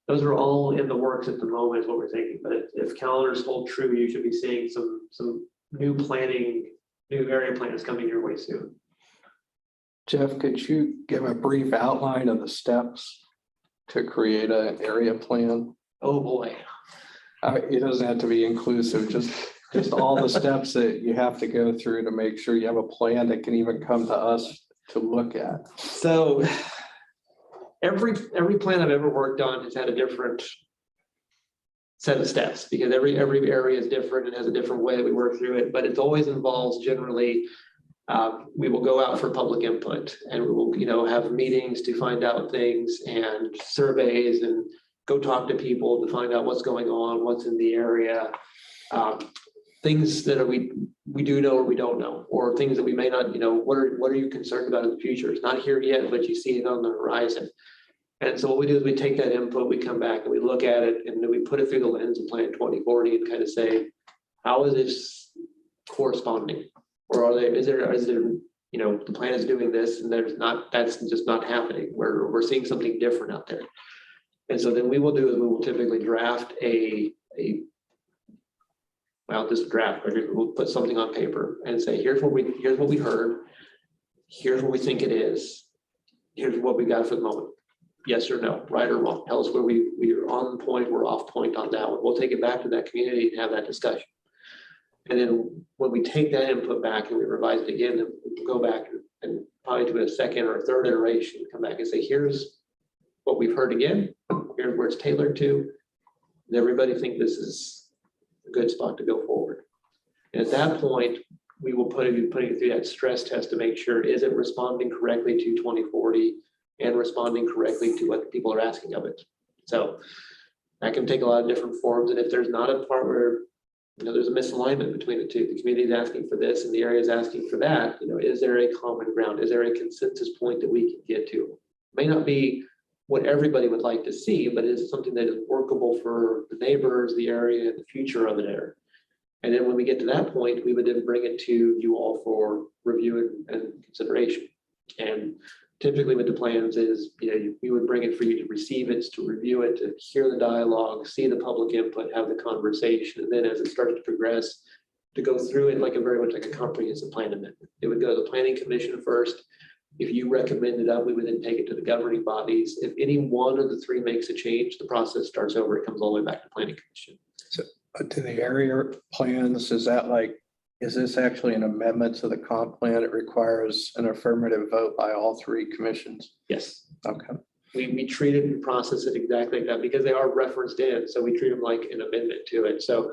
those are all in the works at the moment is what we're thinking. But if calendars hold true, you should be seeing some new area plans coming your way soon. Jeff, could you give a brief outline of the steps to create an area plan? Oh, boy. It doesn't have to be inclusive, just all the steps that you have to go through to make sure you have a plan that can even come to us to look at. So every plan I've ever worked on has had a different set of steps, because every area is different and has a different way that we work through it, but it always involves generally we will go out for public input, and we will, have meetings to find out things and surveys and go talk to people to find out what's going on, what's in the area, things that we do know or we don't know, or things that we may not, what are you concerned about in the future? It's not here yet, but you see it on the horizon. And so what we do is we take that input, we come back and we look at it, and then we put it through the lens of Plan 2040 and kind of say, how is this corresponding? Or is there, the plan is doing this and that's just not happening. We're seeing something different out there. And so then we will typically draft this draft, we'll put something on paper and say, here's what we heard. Here's what we think it is. Here's what we got for the moment. Yes or no, right or wrong. Tell us where we are on point, we're off point on that one. We'll take it back to that community and have that discussion. And then when we take that input back and we revise it again, then we'll go back and probably do a second or a third iteration, come back and say, here's what we've heard again, here's where it's tailored to. Does everybody think this is a good spot to go forward? And at that point, we will putting it through that stress test to make sure, is it responding correctly to 2040 and responding correctly to what people are asking of it? So that can take a lot of different forms. And if there's not a part where there's a misalignment between the two, the community is asking for this and the area is asking for that, is there a common ground? Is there a consensus point that we can get to? It may not be what everybody would like to see, but is it something that is workable for the neighbors, the area, and the future of the area? And then when we get to that point, we would then bring it to you all for review and consideration. And typically with the plans is, we would bring it for you to receive it, to review it, to hear the dialogue, see the public input, have the conversation. And then as it starts to progress, to go through it very much like a comprehensive plan amendment. It would go to the planning commission first. If you recommend it up, we would then take it to the governing bodies. If any one of the three makes a change, the process starts over. It comes all the way back to planning commission. So to the area plans, is this actually an amendment to the comp plan? It requires an affirmative vote by all three commissions. Yes. Okay. We treat it and process it exactly like that because they are referenced in. So we treat them like an amendment to it. So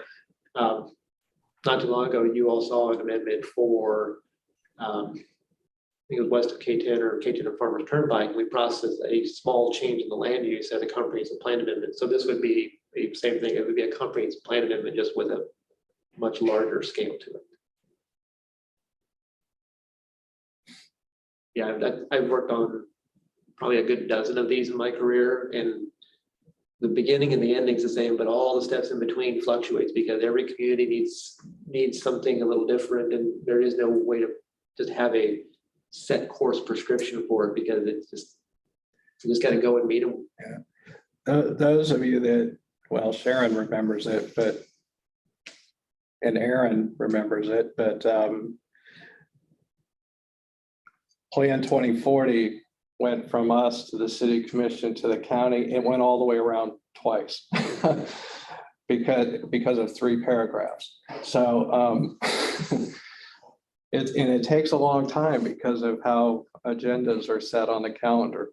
not too long ago, you all saw an amendment for, I think it was west of K10 or K10 and Farmers Turnpike. We processed a small change in the land use as a comprehensive plan amendment. So this would be the same thing. It would be a comprehensive plan amendment just with a much larger scale to it. Yeah, I've worked on probably a good dozen of these in my career, and the beginning and the ending's the same, but all the steps in between fluctuates because every community needs something a little different, and there is no way to just have a set course prescription for it because you just got to go and meet them. Yeah. Those of you that, Sharon remembers it, and Aaron remembers it, but Plan 2040 went from us to the city commission to the county. It went all the way around twice because of 3 paragraphs. So it takes a long time because of how agendas are set on the calendar.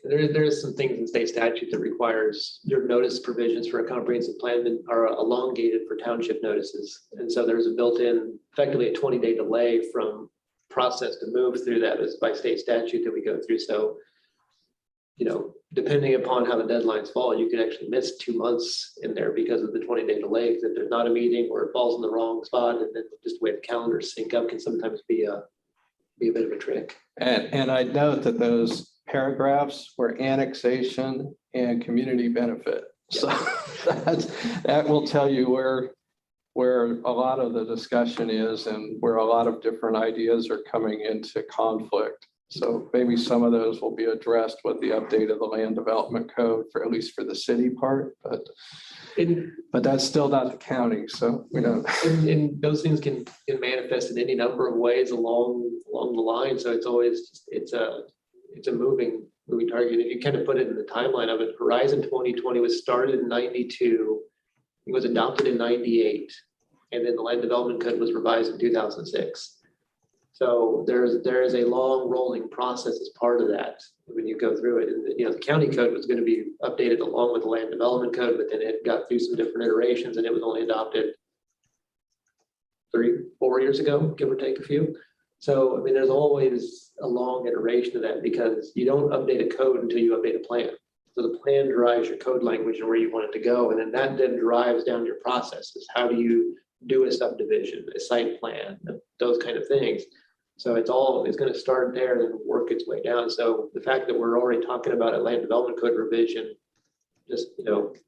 There is some things in state statute that requires your notice provisions for a comprehensive plan that are elongated for township notices. And so there's a built-in, effectively a 20-day delay from process to move through that is by state statute that we go through. So, depending upon how the deadlines fall, you could actually miss 2 months in there because of the 20-day delay. If there's not a meeting or it falls in the wrong spot, and then just the way the calendars sync up can sometimes be be a bit of a trick. And I note that those paragraphs were annexation and community benefit. So that will tell you where a lot of the discussion is and where a lot of different ideas are coming into conflict. So maybe some of those will be addressed with the update of the land development code for at least for the city part, but that's still not the county. So we don't. And those things can manifest in any number of ways along the line. So it's always, it's a moving target. If you kind of put it in the timeline of it, Horizon 2020 was started in 92. It was adopted in 98. And then the land development code was revised in 2006. So there is a long rolling process as part of that when you go through it. And the county code was going to be updated along with the land development code, but then it got through some different iterations and it was only adopted 3-4 years ago, give or take a few. So, I mean, there's always a long iteration of that because you don't update a code until you update a plan. So the plan drives your code language and where you want it to go. And then that then drives down your processes. How do you do a subdivision, a site plan, those kind of things. So it's going to start there and work its way down. So the fact that we're already talking about a land development code revision, just,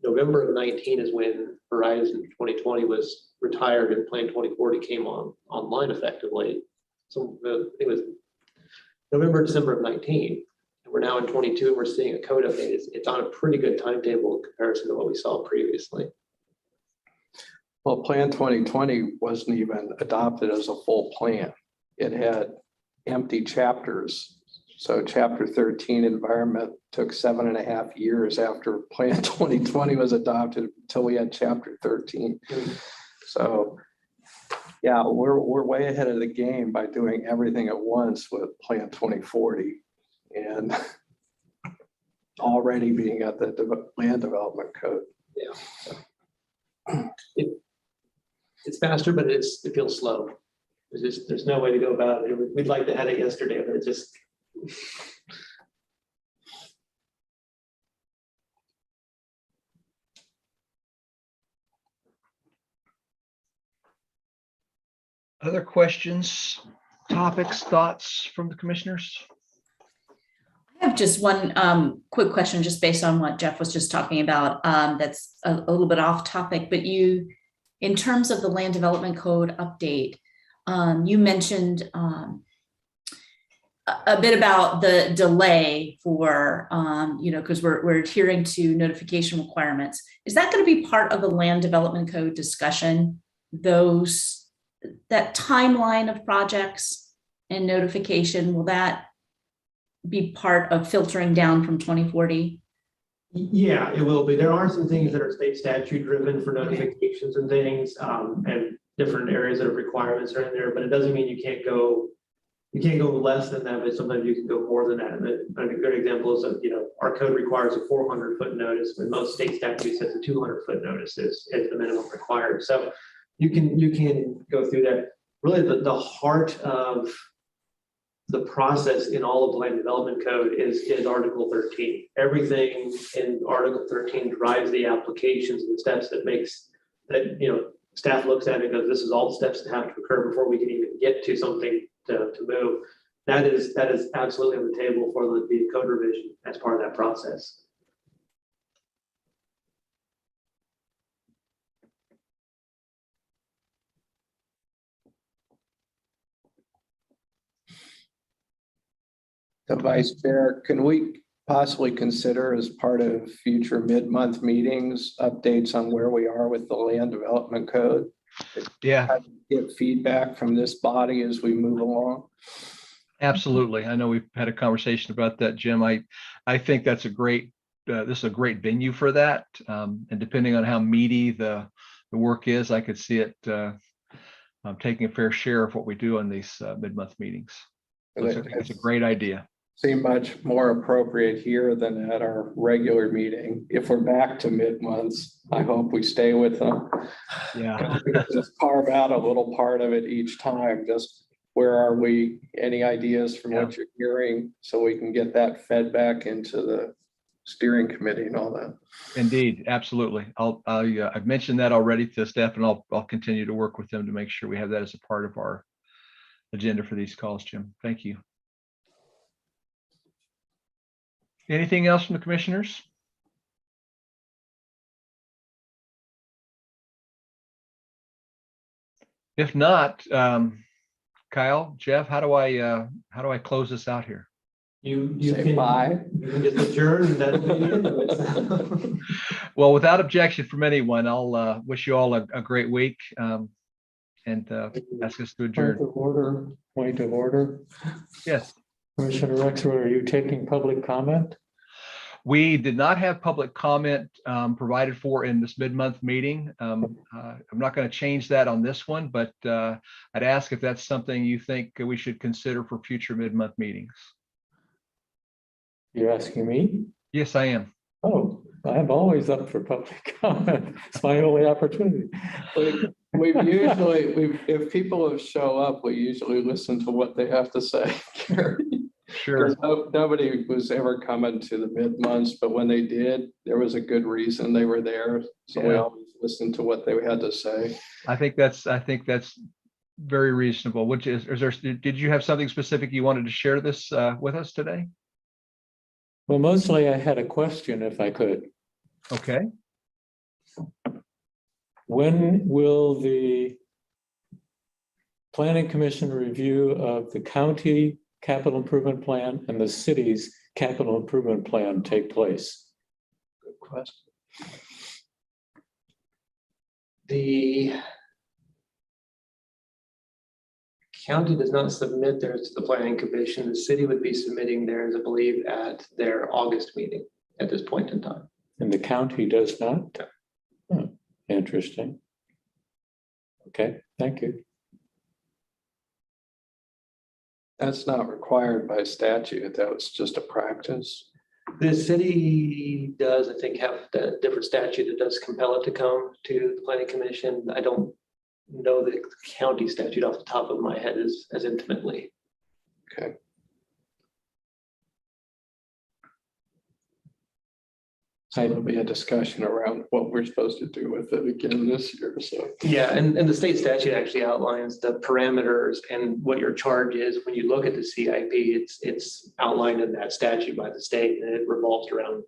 November of 19 is when Horizon 2020 was retired and Plan 2040 came online effectively. So it was November, December of 19. And we're now in 22 and we're seeing a code update. It's on a pretty good timetable in comparison to what we saw previously. Well, Plan 2020 wasn't even adopted as a full plan. It had empty chapters. So chapter 13 environment took 7.5 years after Plan 2020 was adopted until we had chapter 13. So yeah, we're way ahead of the game by doing everything at once with Plan 2040 and already being at the land development code. Yeah. It's faster, but it feels slow. There's no way to go about it. We'd like to have it yesterday, but it just. Other questions, topics, thoughts from the commissioners? I have just one quick question, just based on what Jeff was just talking about. That's a little bit off topic, but in terms of the land development code update, you mentioned a bit about the delay for, because we're adhering to notification requirements. Is that going to be part of the land development code discussion? That timeline of projects and notification, will that be part of filtering down from 2040? Yeah, it will be. There are some things that are state statute driven for notifications and things, and different areas that have requirements are in there, but it doesn't mean you can't go less than that, but sometimes you can go more than that. And a good example is that, our code requires a 400-foot notice, but most state statutes says a 200-foot notice is the minimum required. So you can go through that. Really, the heart of the process in all of the land development code is Article 13. Everything in Article 13 drives the applications and the steps that staff looks at it and goes, this is all the steps that have to occur before we can even get to something to move. That is absolutely on the table for the code revision as part of that process. The Vice Chair, can we possibly consider as part of future mid-month meetings, updates on where we are with the land development code? Yeah, Get feedback from this body as we move along. absolutely. I know we've had a conversation about that, Jim. I think that's this is a great venue for that. And depending on how meaty the work is, I could see it taking a fair share of what we do on these mid-month meetings. So it's a great idea. Seem much more appropriate here than at our regular meeting. If we're back to mid-months, I hope we stay with them. Yeah. Just carve out a little part of it each time. Just where are we? Any ideas from what you're hearing, so we can get that fed back into the steering committee and all that. Indeed, absolutely. I've mentioned that already to staff, and I'll continue to work with them to make sure we have that as a part of our agenda for these calls, Jim. Thank you. Anything else from the commissioners? If not, Kyle, Jeff, how do I close this out here? You Say can, bye. you can just adjourn and that'll be the end of it. Well, without objection from anyone, I'll wish you all a great week and ask us to adjourn. Point of order. Yes. Commissioner Rexroth, are you taking public comment? We did not have public comment provided for in this mid-month meeting. I'm not going to change that on this one, but I'd ask if that's something you think we should consider for future mid-month meetings. You're asking me? Yes, I am. Oh, I'm always up for public comment. It's my only opportunity. If people show up, we usually listen to what they have to say. Sure. Nobody was ever coming to the mid-months, but when they did, there was a good reason they were there. So we Yeah. always listened to what they had to say. I think that's very reasonable. Which is there, did you have something specific you wanted to share this with us today? Well, mostly I had a question if I could. Okay. When will the Planning Commission review of the county capital improvement plan and the city's capital improvement plan take place? Good question. The county does not submit theirs to the planning commission. The city would be submitting theirs, I believe, at their August meeting at this point in time. And the county does not? Hmm, interesting. Okay, thank you. That's not required by statute. That was just a practice. The city does, I think, have the different statute that does compel it to come to the planning commission. I don't know the county statute off the top of my head as intimately. Okay. So there'll be a discussion around what we're supposed to do with it again this year. So Yeah, and the state statute actually outlines the parameters and what your charge is. When you look at the CIP, it's outlined in that statute by the state, and it revolves around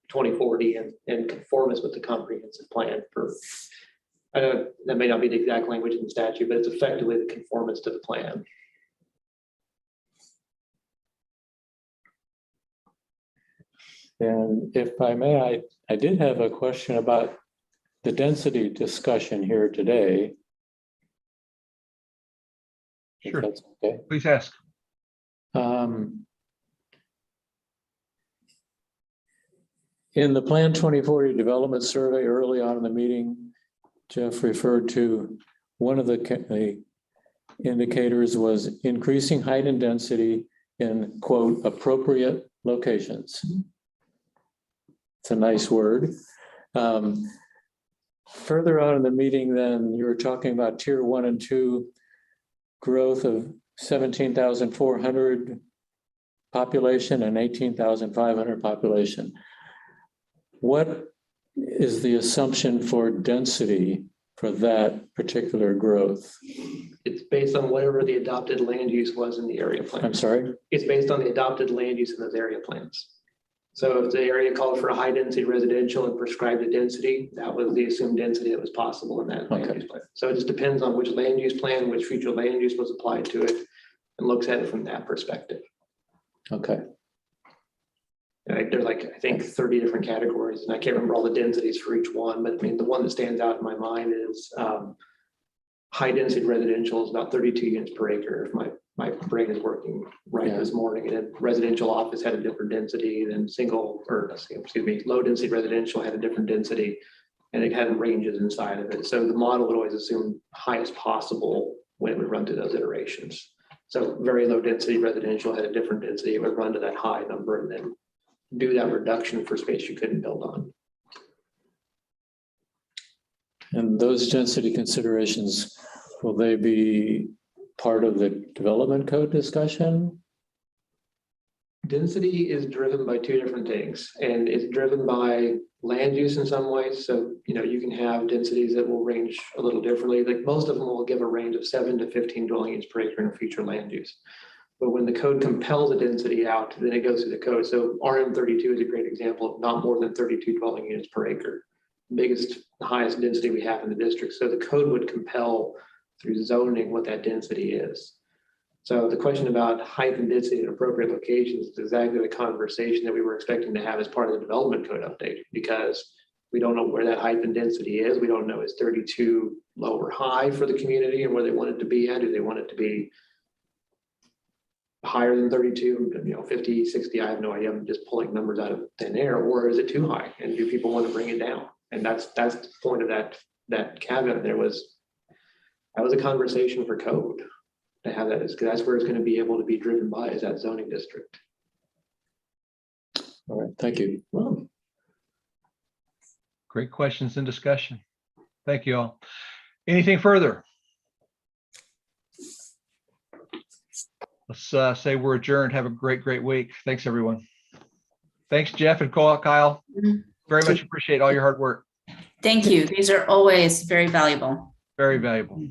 2040 and conformance with the comprehensive plan for, I know that may not be the exact language in the statute, but it's effectively the conformance to the plan. And if I may, I did have a question about the density discussion here today. If Sure. that's okay. Please ask. In the Plan 2040 Development Survey early on in the meeting, Jeff referred to one of the indicators was increasing height and density in, quote, appropriate locations. It's a nice word. Further on in the meeting, then you were talking about tier 1 and 2 growth of 17,400 population and 18,500 population. What is the assumption for density for that particular growth? It's based on whatever the adopted land use was in the area plan. I'm sorry? It's based on the adopted land use in those area plans. So if the area called for a high density residential and prescribed a density, that was the assumed density that was possible in that land use plan. So it just depends on which land use plan, which future land use was applied to it, and looks at it from that perspective. Okay. There's like, I think 30 different categories, and I can't remember all the densities for each one, but I mean, the one that stands out in my mind is high density residential is about 32 units per acre. If my brain is working right this morning, and then residential office had a different density than low density residential had a different density, and it had ranges inside of it. So the model would always assume highest possible when it would run through those iterations. So very low density residential had a different density. It would run to that high number and then do that reduction for space you couldn't build on. And those density considerations, will they be part of the development code discussion? Density is driven by two different things, and it's driven by land use in some ways. So, you can have densities that will range a little differently. Like most of them will give a range of 7 to 15 dwelling units per acre in a future land use. But when the code compels a density out, then it goes through the code. So RM 32 is a great example of not more than 32 dwelling units per acre. Biggest, highest density we have in the district. So the code would compel through zoning what that density is. So the question about height and density in appropriate locations is exactly the conversation that we were expecting to have as part of the development code update, because we don't know where that height and density is. We don't know, is 32 low or high for the community and where they want it to be at? Do they want it to be higher than 32, 50, 60? I have no idea. I'm just pulling numbers out of thin air. Or is it too high? And do people want to bring it down? And that's the point of that caveat. That was a conversation for code to have that, because that's where it's going to be able to be driven by, is that zoning district. All right, thank you. Well, Great questions and discussion. Thank you all. Anything further? Let's say we're adjourned. Have a great week. Thanks, everyone. Thanks, Jeff and Kyle. Very much appreciate all your hard work. Thank you. These are always very valuable. Very valuable.